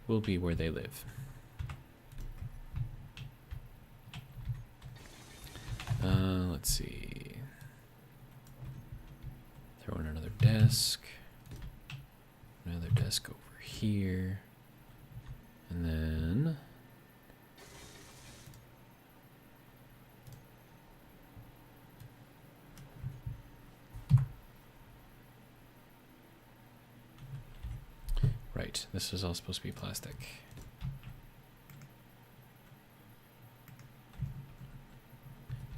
will be where they live. Let's see. Throw in another desk. Another desk over here. And then right, this is all supposed to be plastic.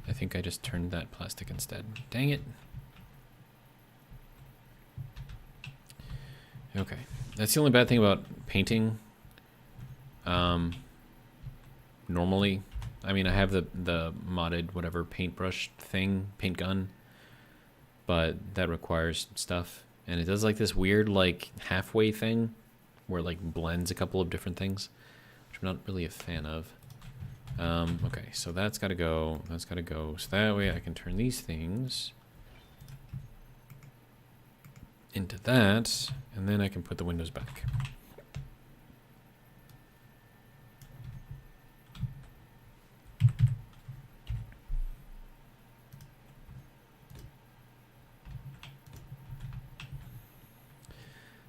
I think I just turned that plastic instead. Dang it. Okay. That's the only bad thing about painting. Normally, I mean, I have the modded whatever paintbrush thing, paint gun, but that requires stuff. And it does like this weird like halfway thing where it like blends a couple of different things, which I'm not really a fan of. Okay, so that's got to go. That's got to go. So that way I can turn these things into that, and then I can put the windows back.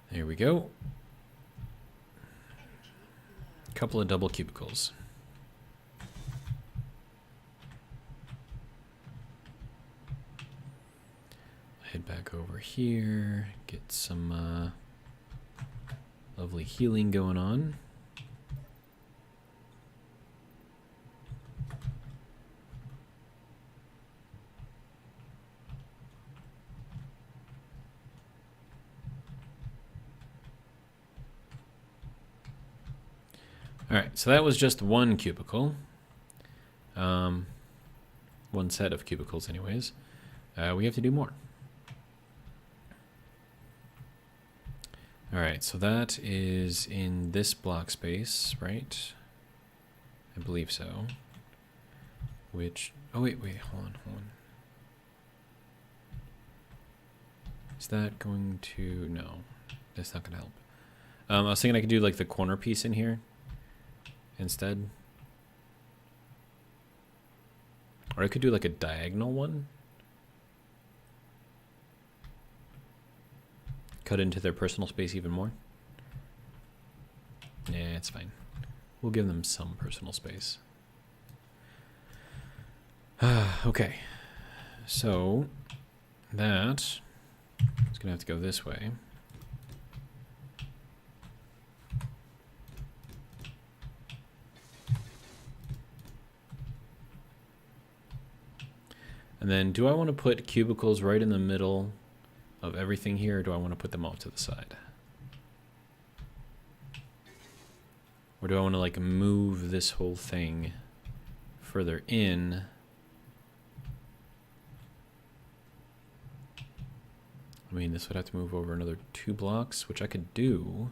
There we go. A couple of double cubicles. Head back over here, get some lovely healing going on. All right, so that was just one cubicle. One set of cubicles anyways. We have to do more. All right, so that is in this block space, right? I believe so. Which, oh wait, hold on. Is that going to, no, that's not gonna help. I was thinking I could do like the corner piece in here instead. Or I could do like a diagonal one. Cut into their personal space even more. Yeah, it's fine. We'll give them some personal space. Okay. So that is gonna have to go this way. And then do I want to put cubicles right in the middle of everything here, or do I want to put them off to the side? Or do I want to like move this whole thing further in? I mean, this would have to move over another 2 blocks, which I could do.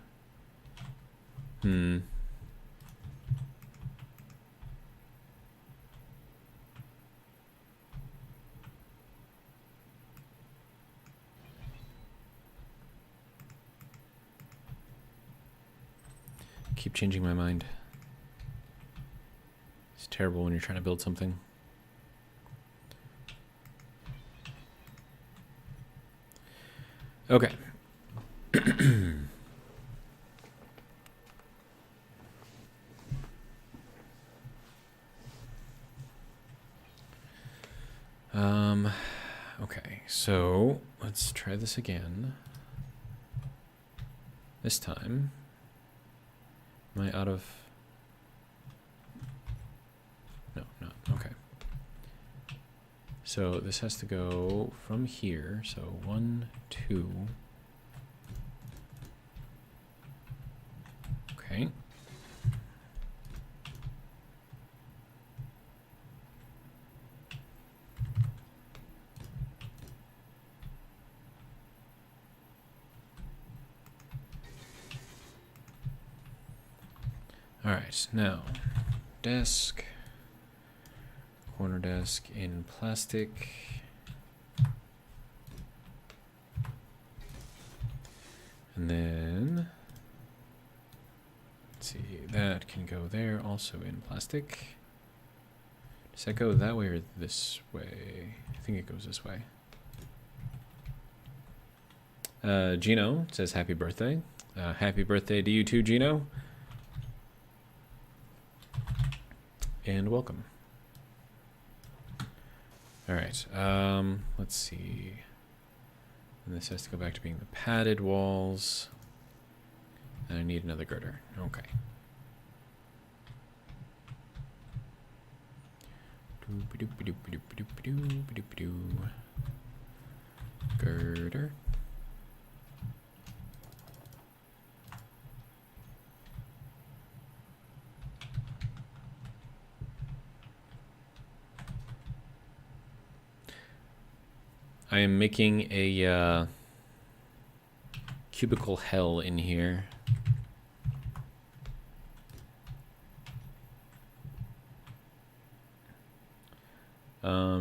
Keep changing my mind. It's terrible when you're trying to build something. Okay. Okay, so let's try this again. This time, am I out of... No, not, okay. So this has to go from here, so 1, 2. Okay. All right, now desk, corner desk in plastic. And then, let's see, that can go there also in plastic. Does that go that way or this way? I think it goes this way. Gino says happy birthday. Happy birthday to you too, Gino. And welcome. All right, let's see. And this has to go back to being the padded walls. And I need another girder. Okay. Girder. I am making a cubicle hell in here.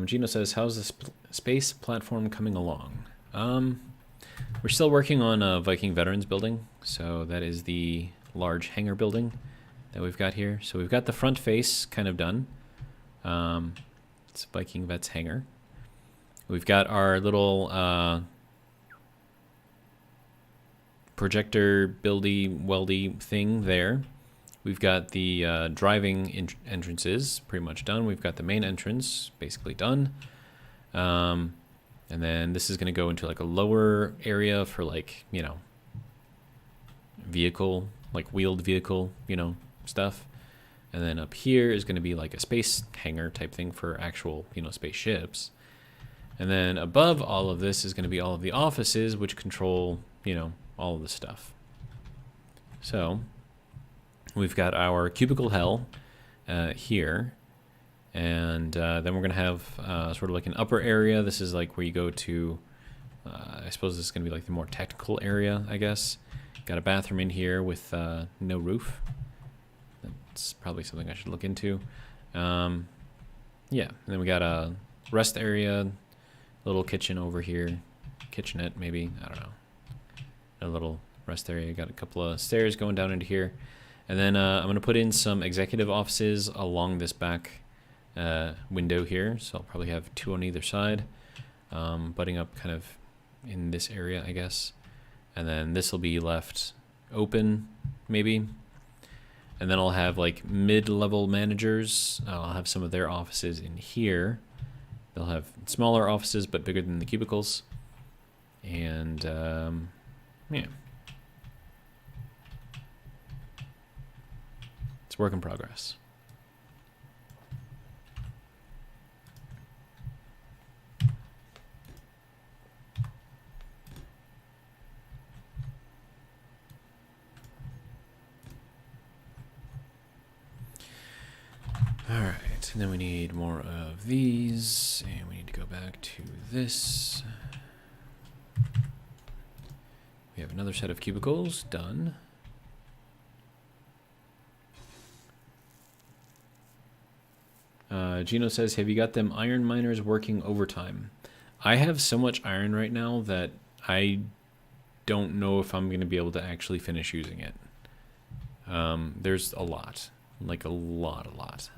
Gino says, how's the space platform coming along? We're still working on a Viking Veterans building. So that is the large hangar building that we've got here. So we've got the front face kind of done. It's Viking Vets hangar. We've got our little projector buildy weldy thing there. We've got the driving entrances pretty much done. We've got the main entrance basically done. And then this is going to go into like a lower area for like, you know, vehicle, like wheeled vehicle, you know, stuff. And then up here is going to be like a space hangar type thing for actual, you know, spaceships. And then above all of this is going to be all of the offices which control, you know, all of the stuff. So we've got our cubicle hell here. And then we're going to have sort of like an upper area. This is like where you go to, I suppose this is going to be like the more technical area, I guess. Got a bathroom in here with no roof. That's probably something I should look into. Yeah, and then we got a rest area. Little kitchen over here, kitchenette maybe, I don't know. A little rest area, got a couple of stairs going down into here. And then I'm gonna put in some executive offices along this back window here. So I'll probably have 2 on either side, butting up kind of in this area, I guess. And then this will be left open, maybe. And then I'll have like mid-level managers. I'll have some of their offices in here. They'll have smaller offices, but bigger than the cubicles. And, yeah. It's work in progress. All right, and then we need more of these, and we need to go back to this. We have another set of cubicles done. Gino says, have you got them iron miners working overtime? I have so much iron right now that I don't know if I'm going to be able to actually finish using it. There's a lot. Like a lot.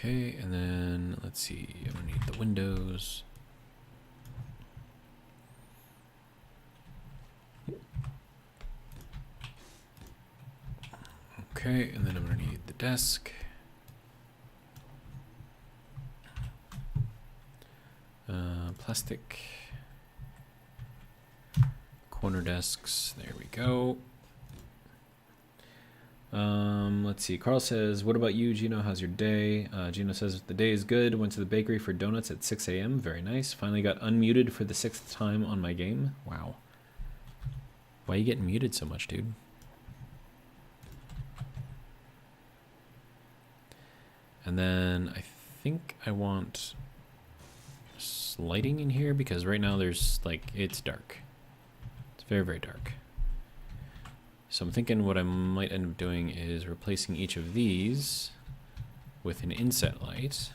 Okay, and then let's see, I'm gonna need the windows. Okay, and then I'm gonna need the desk. Plastic. Corner desks, there we go. Let's see. Carl says, what about you, Gino? How's your day? Gino says, the day is good. Went to the bakery for donuts at 6 a.m. Very nice. Finally got unmuted for the 6th time on my game. Wow. Why are you getting muted so much, dude? And then I think I want lighting in here because right now there's like, it's dark. It's very, very dark. So I'm thinking what I might end up doing is replacing each of these with an inset light.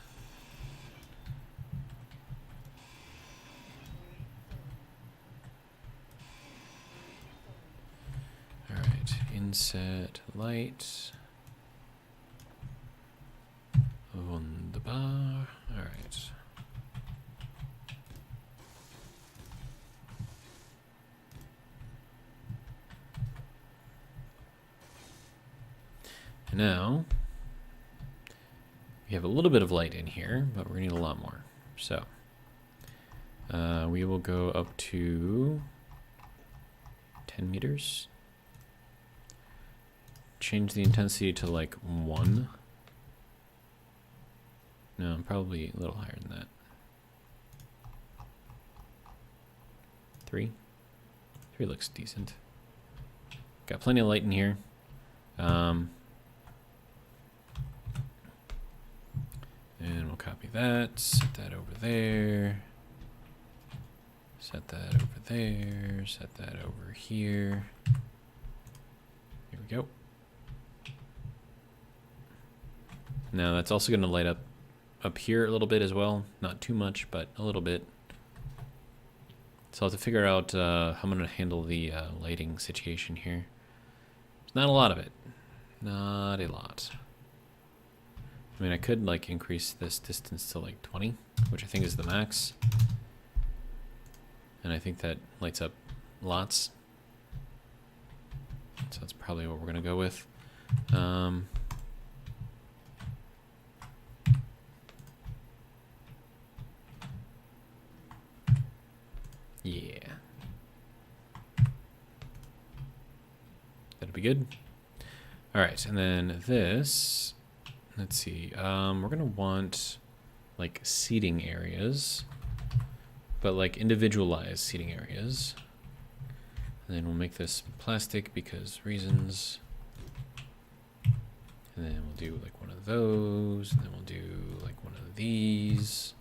All right, inset light on the bar. All right. Now, we have a little bit of light in here, but we're gonna need a lot more. So, we will go up to 10 meters. Change the intensity to like 1. No, probably a little higher than that. 3. 3 looks decent. Got plenty of light in here. And we'll copy that, set that over there, set that over there, set that over here. Here we go. Now that's also going to light up here a little bit as well. Not too much, but a little bit. So I'll have to figure out how I'm going to handle the lighting situation here. There's not a lot of it. Not a lot. I mean, I could like increase this distance to like 20, which I think is the max. And I think that lights up lots. So that's probably what we're gonna go with. Yeah. That'll be good. All right, and then this, let's see, we're gonna want like seating areas, but like individualized seating areas. And then we'll make this plastic because reasons. And then we'll do like one of those, and then we'll do like one of these.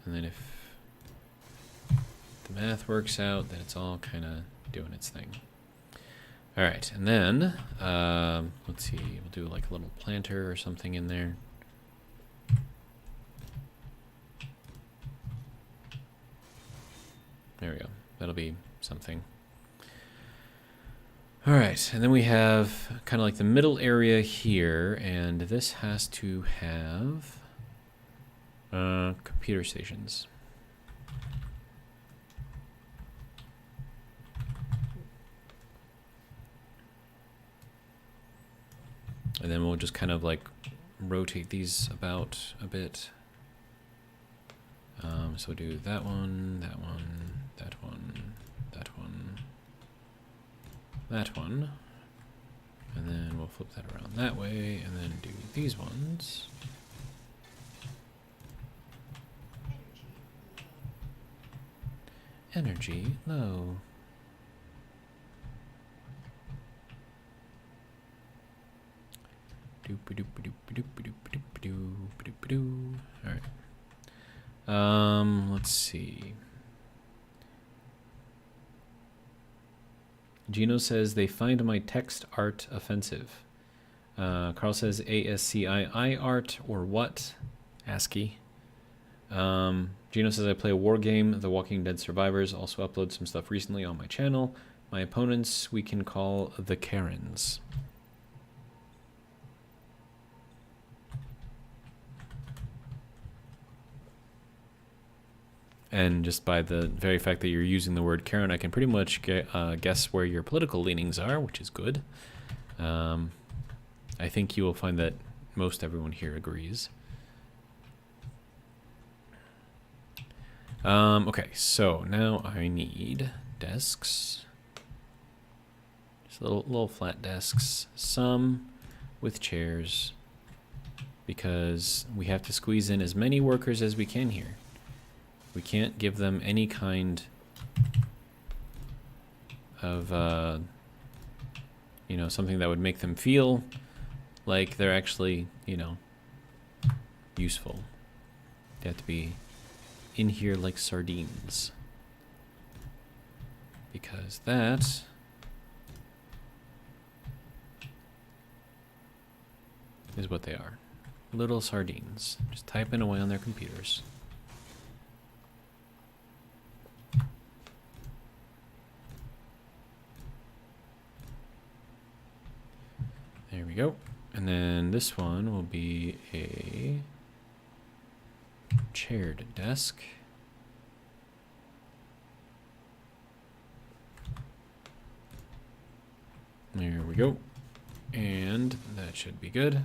And then if the math works out, then it's all kind of doing its thing. All right, and then let's see, we'll do like a little planter or something in there. There we go. That'll be something. All right, and then we have kind of like the middle area here, and this has to have computer stations. And then we'll just kind of like rotate these about a bit. So we'll do that one, that one, that one, that one, that one. And then we'll flip that around that way and then do these ones. Energy low. All right. Let's see. Gino says they find my text art offensive. Carl says ASCII art or what? ASCII. Gino says I play a war game, The Walking Dead Survivors. Also upload some stuff recently on my channel. My opponents we can call the Karens. And just by the very fact that you're using the word Karen, I can pretty much guess where your political leanings are, which is good. I think you will find that most everyone here agrees. Okay, so now I need desks. Just little flat desks. Some with chairs, because we have to squeeze in as many workers as we can here. We can't give them any kind of, you know, something that would make them feel like they're actually, you know, useful. They have to be in here like sardines. Because that is what they are. Little sardines. Just typing away on their computers. There we go. And then this one will be a chaired desk. There we go. And that should be good.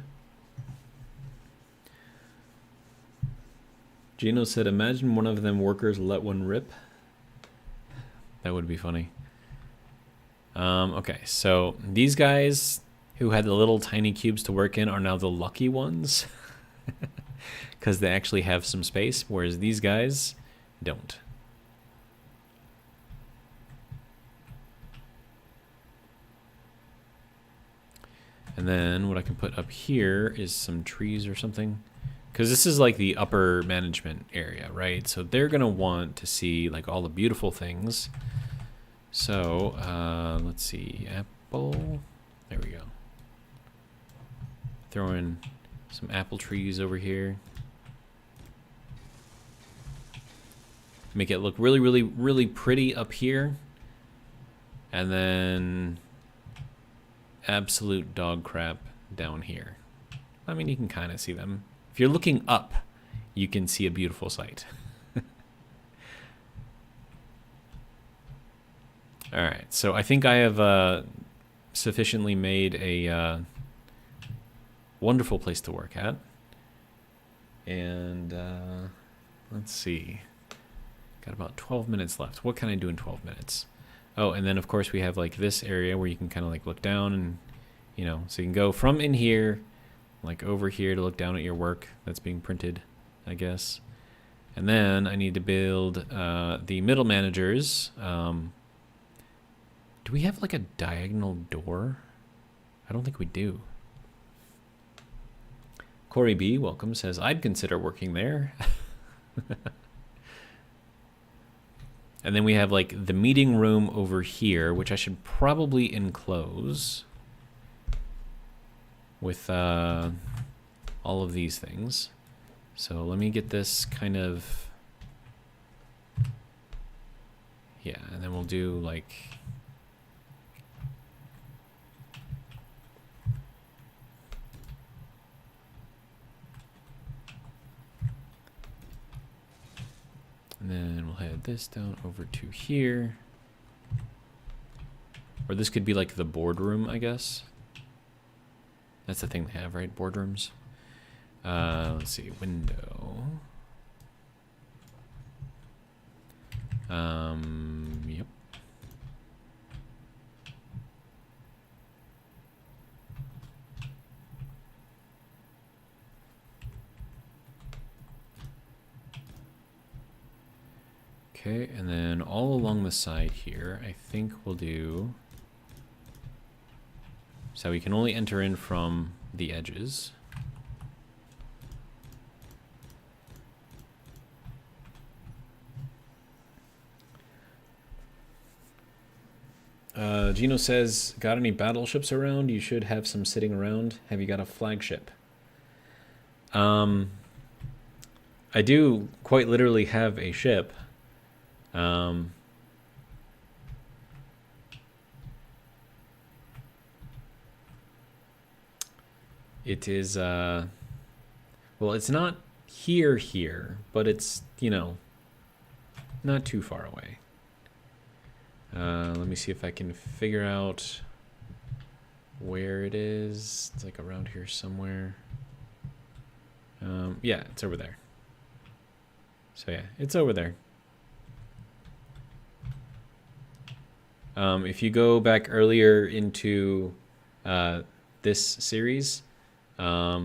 Gino said, imagine one of them workers let one rip. That would be funny. Okay, so these guys who had the little tiny cubes to work in are now the lucky ones. Because they actually have some space, whereas these guys don't. And then what I can put up here is some trees or something. Because this is like the upper management area, right? So they're going to want to see like all the beautiful things. So let's see, apple. There we go. Throw in some apple trees over here. Make it look really, really, really pretty up here. And then absolute dog crap down here. I mean, you can kind of see them. If you're looking up, you can see a beautiful sight. All right, so I think I have sufficiently made a wonderful place to work at. And let's see. Got about 12 minutes left. What can I do in 12 minutes? Oh, and then of course we have like this area where you can kind of like look down and, you know, so you can go from in here, like over here to look down at your work that's being printed, I guess. And then I need to build the middle managers. Do we have like a diagonal door? I don't think we do. Corey B, welcome, says, I'd consider working there. And then we have like the meeting room over here, which I should probably enclose with all of these things. So let me get this kind of, yeah, and then we'll do like, and then we'll head this down over to here. Or this could be like the boardroom, I guess. That's the thing they have, right? Boardrooms. Let's see, window. Yep. Okay, and then all along the side here, I think we'll do, so we can only enter in from the edges. Gino says, got any battleships around? You should have some sitting around. Have you got a flagship? I do quite literally have a ship. It is, well, it's not here, but it's, you know, not too far away. Let me see if I can figure out where it is. It's like around here somewhere. Yeah, it's over there. So yeah, it's over there. If you go back earlier into this series, I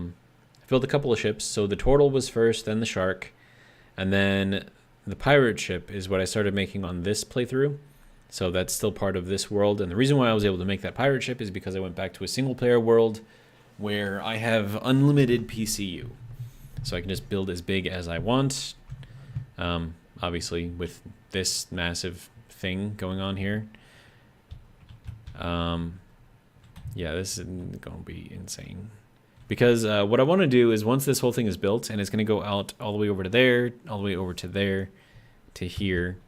built a couple of ships. So the turtle was first, then the shark, and then the pirate ship is what I started making on this playthrough. So that's still part of this world. And the reason why I was able to make that pirate ship is because I went back to a single player world where I have unlimited PCU. So I can just build as big as I want. Obviously with this massive thing going on here. Yeah, this is going to be insane. Because what I want to do is once this whole thing is built, and it's going to go out all the way over to there, all the way over to there, to here,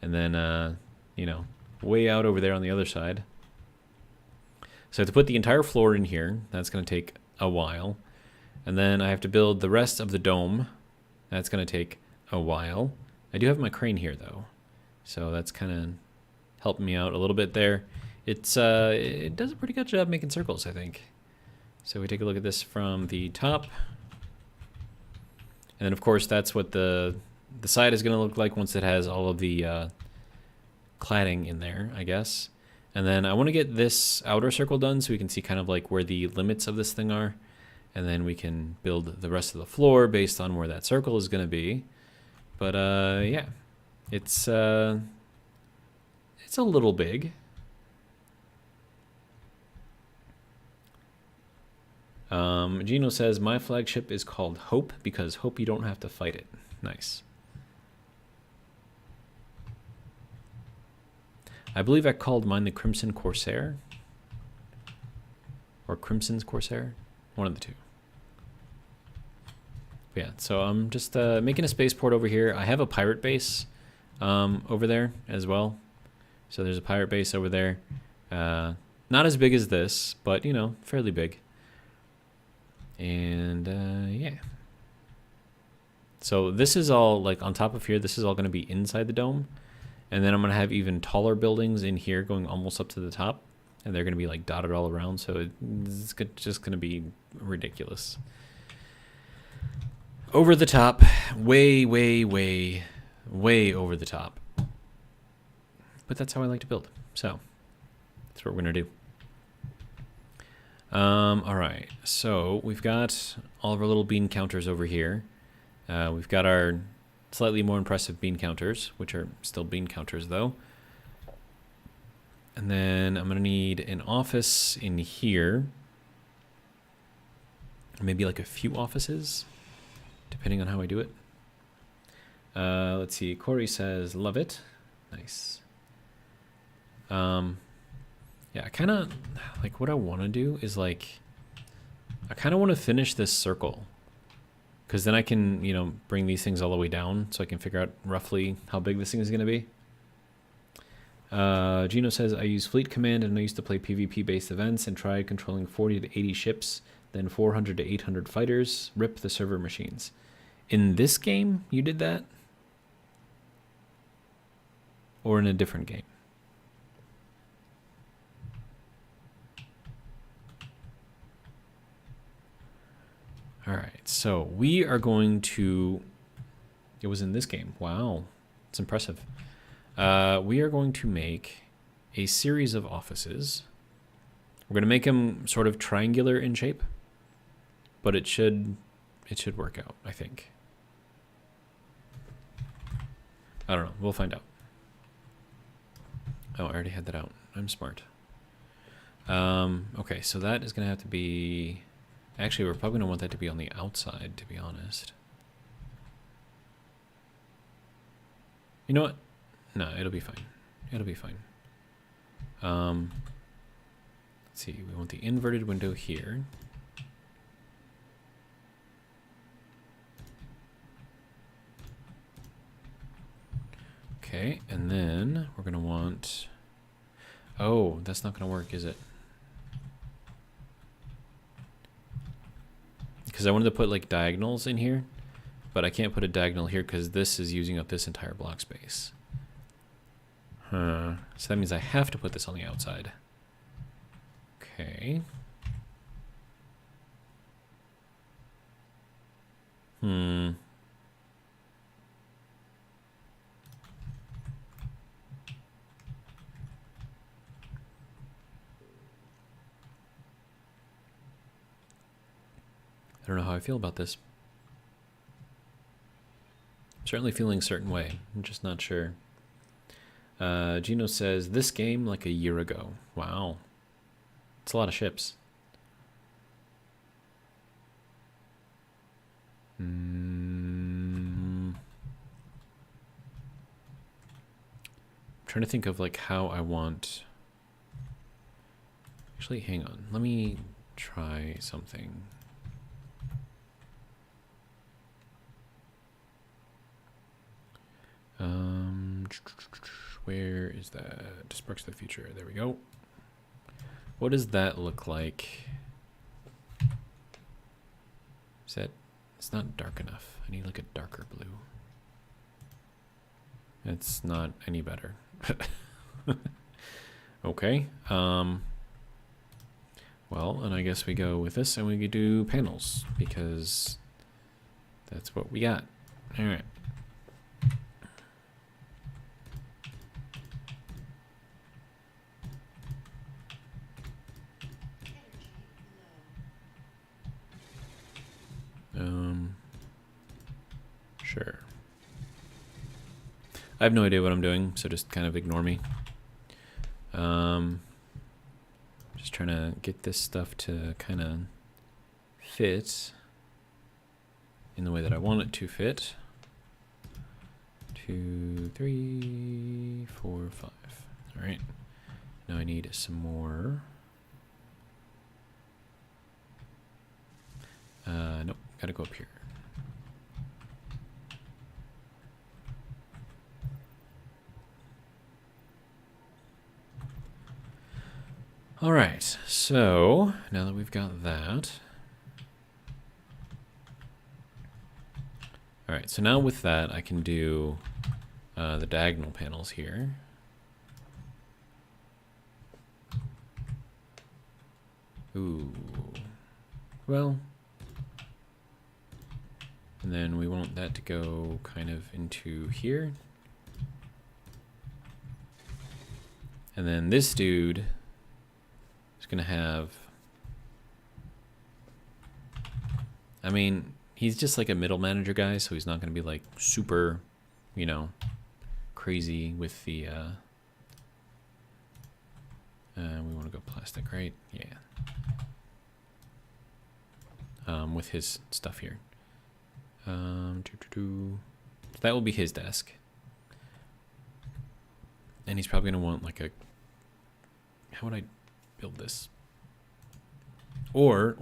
and then, you know, way out over there on the other side. So I have to put the entire floor in here. That's going to take a while. And then I have to build the rest of the dome. That's going to take a while. I do have my crane here, though. So that's kind of helping me out a little bit there. It's it does a pretty good job making circles, I think. So we take a look at this from the top. And then, of course, that's what the side is going to look like once it has all of the cladding in there, I guess. And then I want to get this outer circle done so we can see kind of like where the limits of this thing are. And then we can build the rest of the floor based on where that circle is going to be. But yeah, it's a little big. Gino says, my flagship is called Hope because hope you don't have to fight it. Nice. I believe I called mine the Crimson Corsair. Or Crimson's Corsair. One of the two. But yeah, so I'm just making a spaceport over here. I have a pirate base over there as well. So there's a pirate base over there. Not as big as this, but, you know, fairly big. And yeah. So this is all like on top of here. This is all going to be inside the dome. And then I'm going to have even taller buildings in here going almost up to the top. And they're going to be like dotted all around. So it's just going to be ridiculous. Over the top. Way, way, way, way over the top. But that's how I like to build. So that's what we're going to do. All right, so we've got all of our little bean counters over here. We've got our slightly more impressive bean counters, which are still bean counters though. And then I'm gonna need an office in here. Maybe like a few offices, depending on how I do it. Let's see, Corey says, love it. Nice. Yeah, I kind of, like, what I want to do is, like, I kind of want to finish this circle. Because then I can, you know, bring these things all the way down so I can figure out roughly how big this thing is going to be. Gino says, I use Fleet Command and I used to play PvP-based events and tried controlling 40 to 80 ships, then 400 to 800 fighters, rip the server machines. In this game, you did that? Or in a different game? All right, so we are going to, it was in this game. Wow, it's impressive. We are going to make a series of offices. We're going to make them sort of triangular in shape, but it should work out, I think. I don't know, we'll find out. Oh, I already had that out. I'm smart. Okay, so that is going to have to be Actually, we're probably going to want that to be on the outside, to be honest. You know what? No, it'll be fine. It'll be fine. Let's see. We want the inverted window here. Okay, and then we're going to want... Oh, that's not going to work, is it? Because I wanted to put like diagonals in here, but I can't put a diagonal here because this is using up this entire block space. Huh. So that means I have to put this on the outside. Okay. I don't know how I feel about this. I'm certainly feeling a certain way. I'm just not sure. Gino says, this game like a year ago. Wow. It's a lot of ships. I'm trying to think of like how I want... Actually, hang on. Let me try something. Where is that? Sparks of the Future. There we go. What does that look like? Is that... It's not dark enough. I need like a darker blue. It's not any better. Okay. Well, and I guess we go with this and we could do panels because that's what we got. All right. Sure. I have no idea what I'm doing, so just kind of ignore me. Just trying to get this stuff to kind of fit in the way that I want it to fit. 2, 3, 4, 5. All right. Now I need some more. Nope, gotta go up here. All right, so now that we've got that. All right, so now with that, I can do the diagonal panels here. Ooh, well, and then we want that to go kind of into here. And then this dude is gonna have, I mean, he's just like a middle manager guy, so he's not gonna be like super, you know, crazy with the, we wanna go plastic, right? Yeah. With his stuff here. So that will be his desk. And he's probably gonna want like a, how would I build this? Or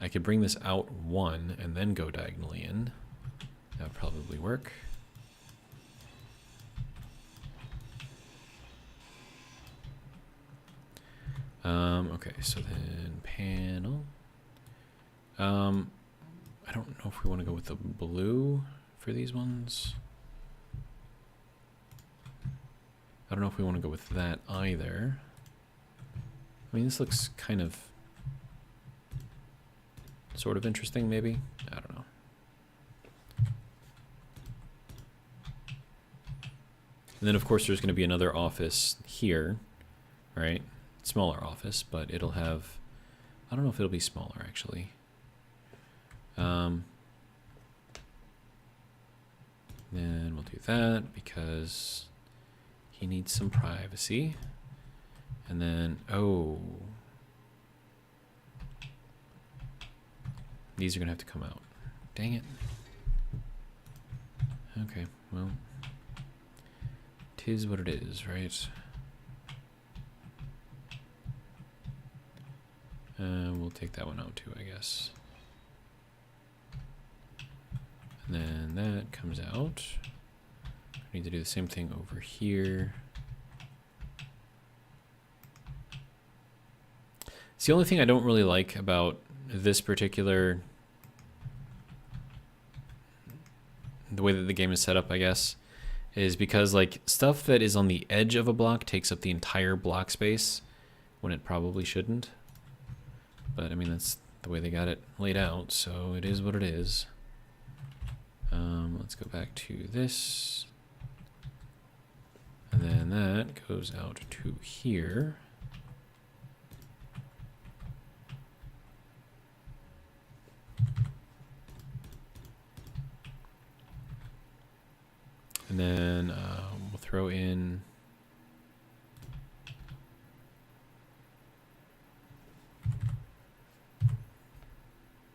I could bring this out one and then go diagonally in. That would probably work. Okay, so then panel. I don't know if we want to go with the blue for these ones. I don't know if we want to go with that either. I mean, this looks kind of sort of interesting, maybe. I don't know. And then, of course, there's going to be another office here, right? Smaller office, but it'll have... I don't know if it'll be smaller, actually. Then we'll do that because he needs some privacy. And then, oh, These are gonna have to come out. Dang it. Okay, well, 'tis what it is, right? We'll take that one out too, I guess. And then that comes out. I need to do the same thing over here. It's the only thing I don't really like about this particular, the way that the game is set up, I guess, is because like stuff that is on the edge of a block takes up the entire block space when it probably shouldn't. But I mean, that's the way they got it laid out, so it is what it is. Let's go back to this. And then that goes out to here. And then we'll throw in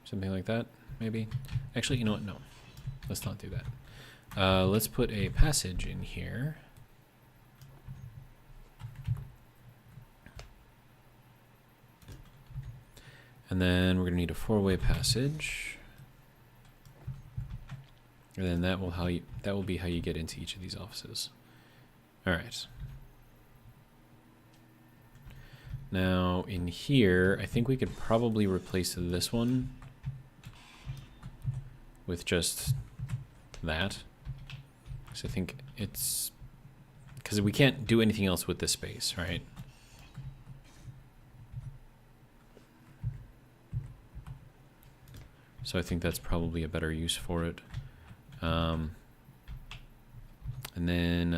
something like that, maybe. Actually, you know what? No, let's not do that. Let's put a passage in here. And then we're gonna need a four-way passage. And then that will be how you get into each of these offices. All right. Now in here, I think we could probably replace this one with just that. So I think it's because we can't do anything else with this space, right? So I think that's probably a better use for it. And then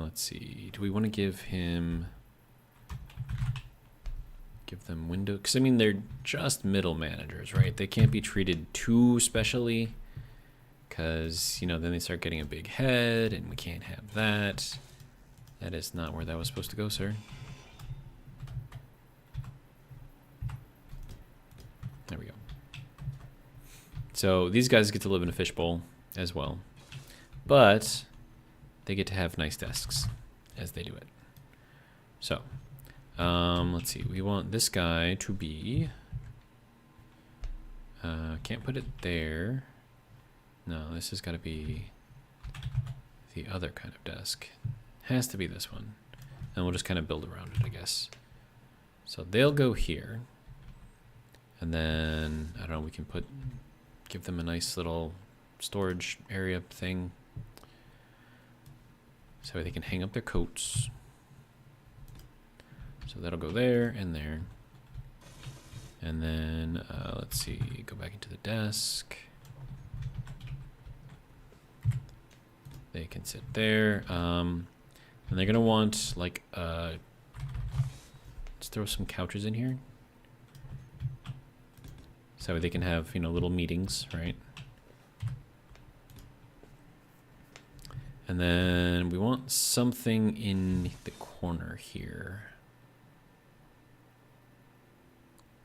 let's see, do we want to give them window? Because I mean, they're just middle managers, right? They can't be treated too specially, because you know, then they start getting a big head, and we can't have that. That is not where that was supposed to go, sir. There we go. So these guys get to live in a fishbowl as well, but they get to have nice desks as they do it. So let's see, we want this guy to be, can't put it there. No, this has got to be the other kind of desk. Has to be this one. And we'll just kind of build around it, I guess. So they'll go here. And then, I don't know, we can give them a nice little storage area thing. So they can hang up their coats. So that'll go there and there. And then, let's see, go back into the desk. They can sit there. And they're gonna want like, let's throw some couches in here. So they can have, you know, little meetings, right? And then we want something in the corner here.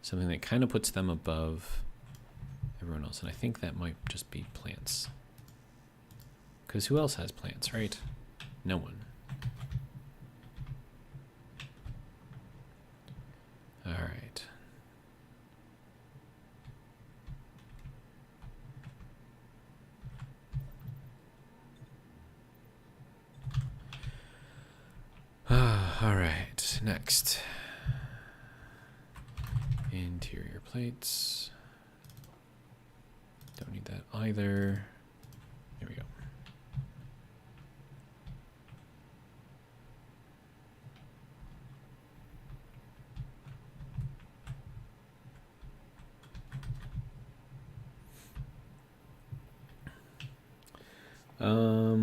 Something that kind of puts them above everyone else. And I think that might just be plants. Because who else has plants, right? No one. All right. All right, next. Interior plates. Don't need that either. There we go.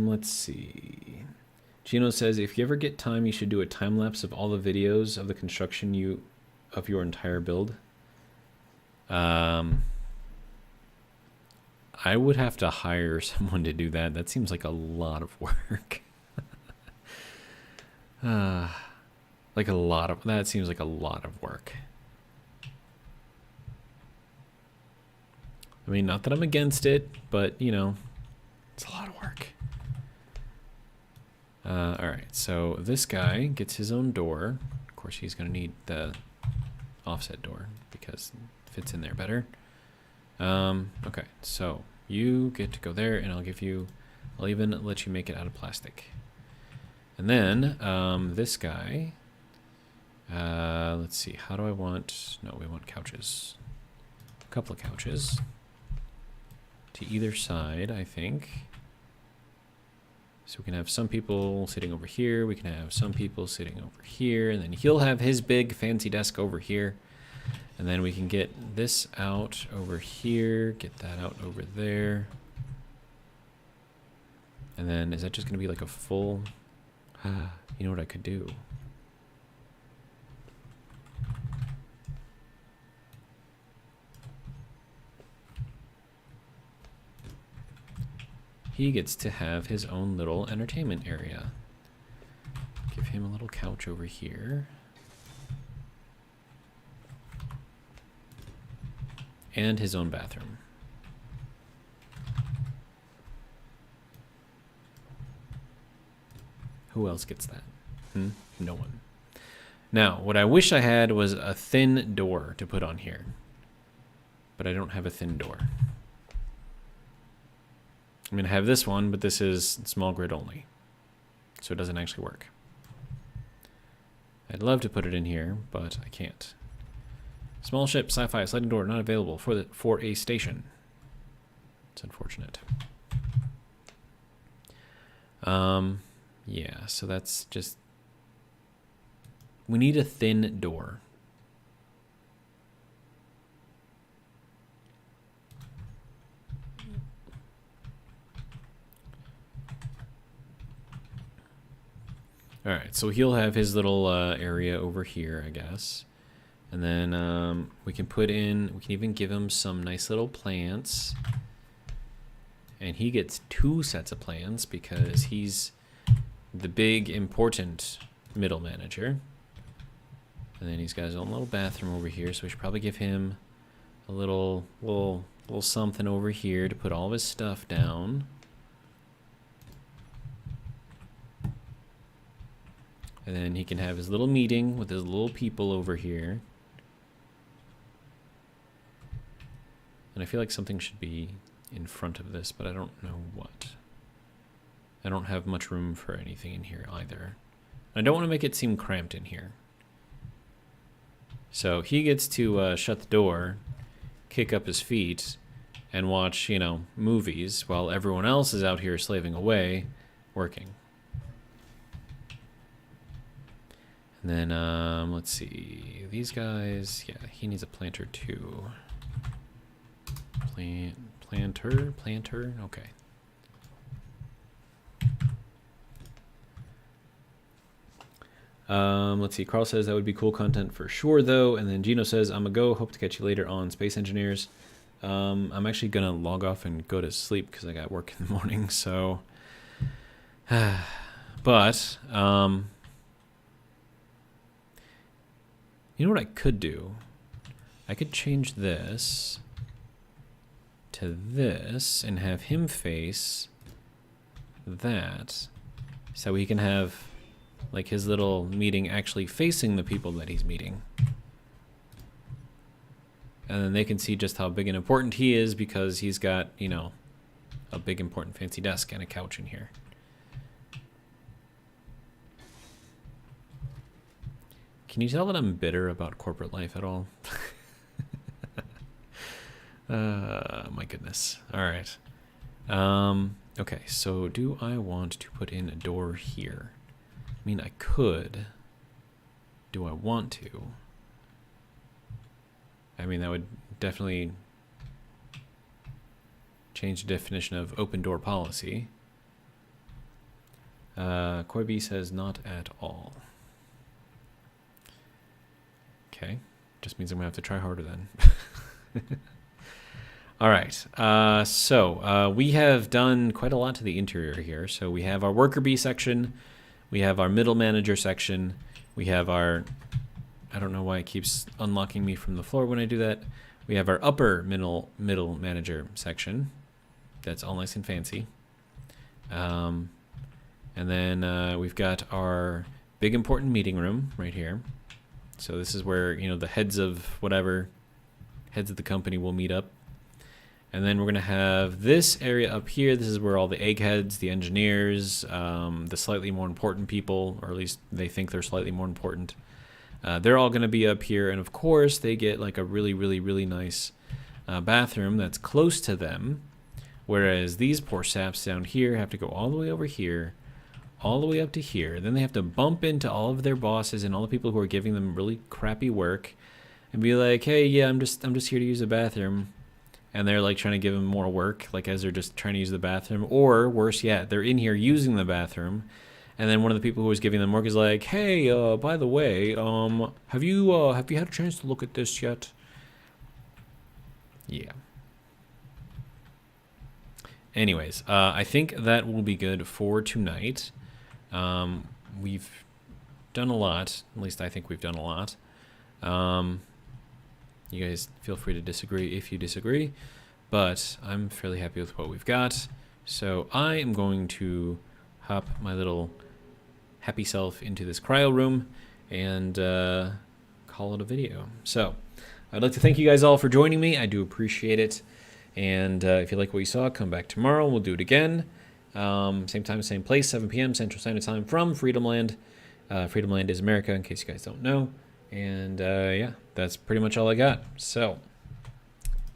Let's see. Gino says, if you ever get time, you should do a time lapse of all the videos of the construction of your entire build. I would have to hire someone to do that. That seems like a lot of work. That seems like a lot of work. I mean, not that I'm against it, but, you know, it's a lot of work. Alright, so this guy gets his own door. Of course, he's going to need the offset door because it fits in there better. Okay, so you get to go there, and I'll even let you make it out of plastic. And then, this guy, let's see, how do I want, no, we want couches. A couple of couches to either side, I think. So we can have some people sitting over here, we can have some people sitting over here, and then he'll have his big fancy desk over here. And then we can get this out over here, get that out over there. And then, is that just going to be like a full... you know what I could do? He gets to have his own little entertainment area. Give him a little couch over here. And his own bathroom. Who else gets that? No one. Now, what I wish I had was a thin door to put on here. But I don't have a thin door. I'm going to have this one, but this is small grid only. So it doesn't actually work. I'd love to put it in here, but I can't. Small ship, sci-fi, sliding door, not available for a station. It's unfortunate. Yeah, so that's just... We need a thin door. Alright, so he'll have his little area over here, I guess. And then we can even give him some nice little plants. And he gets 2 sets of plants because he's the big, important middle manager. And then he's got his own little bathroom over here, so we should probably give him a little something over here to put all of his stuff down. And then he can have his little meeting with his little people over here. And I feel like something should be in front of this, but I don't know what. I don't have much room for anything in here either. I don't want to make it seem cramped in here. So he gets to shut the door, kick up his feet, and watch, you know, movies while everyone else is out here slaving away, working. And then, let's see, these guys, yeah, he needs a planter too. Planter, okay. Let's see, Carl says that would be cool content for sure though, and then Gino says, I'm a go, hope to catch you later on Space Engineers. I'm actually gonna log off and go to sleep because I got work in the morning, so... but, you know what I could do? I could change this to this and have him face that so he can have like his little meeting actually facing the people that he's meeting. And then they can see just how big and important he is because he's got, you know, a big important fancy desk and a couch in here. Can you tell that I'm bitter about corporate life at all? My goodness. All right. Okay, so do I want to put in a door here? I mean, I could. Do I want to? I mean, that would definitely change the definition of open door policy. Corby says not at all. Okay, just means I'm gonna have to try harder then. All right, so we have done quite a lot to the interior here. So we have our worker bee section, we have our middle manager section, we have our I don't know why it keeps unlocking me from the floor when I do that. We have our upper middle manager section. That's all nice and fancy. And then we've got our big important meeting room right here. So this is where, you know, the heads of whatever, heads of the company will meet up. And then we're going to have this area up here. This is where all the eggheads, the engineers, the slightly more important people, or at least they think they're slightly more important, they're all going to be up here. And of course, they get like a really, really, really nice bathroom that's close to them. Whereas these poor saps down here have to go all the way over here, all the way up to here. Then they have to bump into all of their bosses and all the people who are giving them really crappy work and be like, hey, yeah, I'm just here to use the bathroom. And they're like trying to give them more work, like as they're just trying to use the bathroom. Or worse yet, they're in here using the bathroom. And then one of the people who was giving them work is like, hey, by the way, have you had a chance to look at this yet? Yeah. Anyways, I think that will be good for tonight. We've done a lot. At least I think we've done a lot. You guys feel free to disagree if you disagree, but I'm fairly happy with what we've got. So I am going to hop my little happy self into this cryo room and call it a video. So I'd like to thank you guys all for joining me. I do appreciate it. And if you like what you saw, come back tomorrow. We'll do it again. Same time, same place, 7 p.m. Central Standard Time from Freedomland. Freedomland is America, in case you guys don't know. And yeah, that's pretty much all I got. So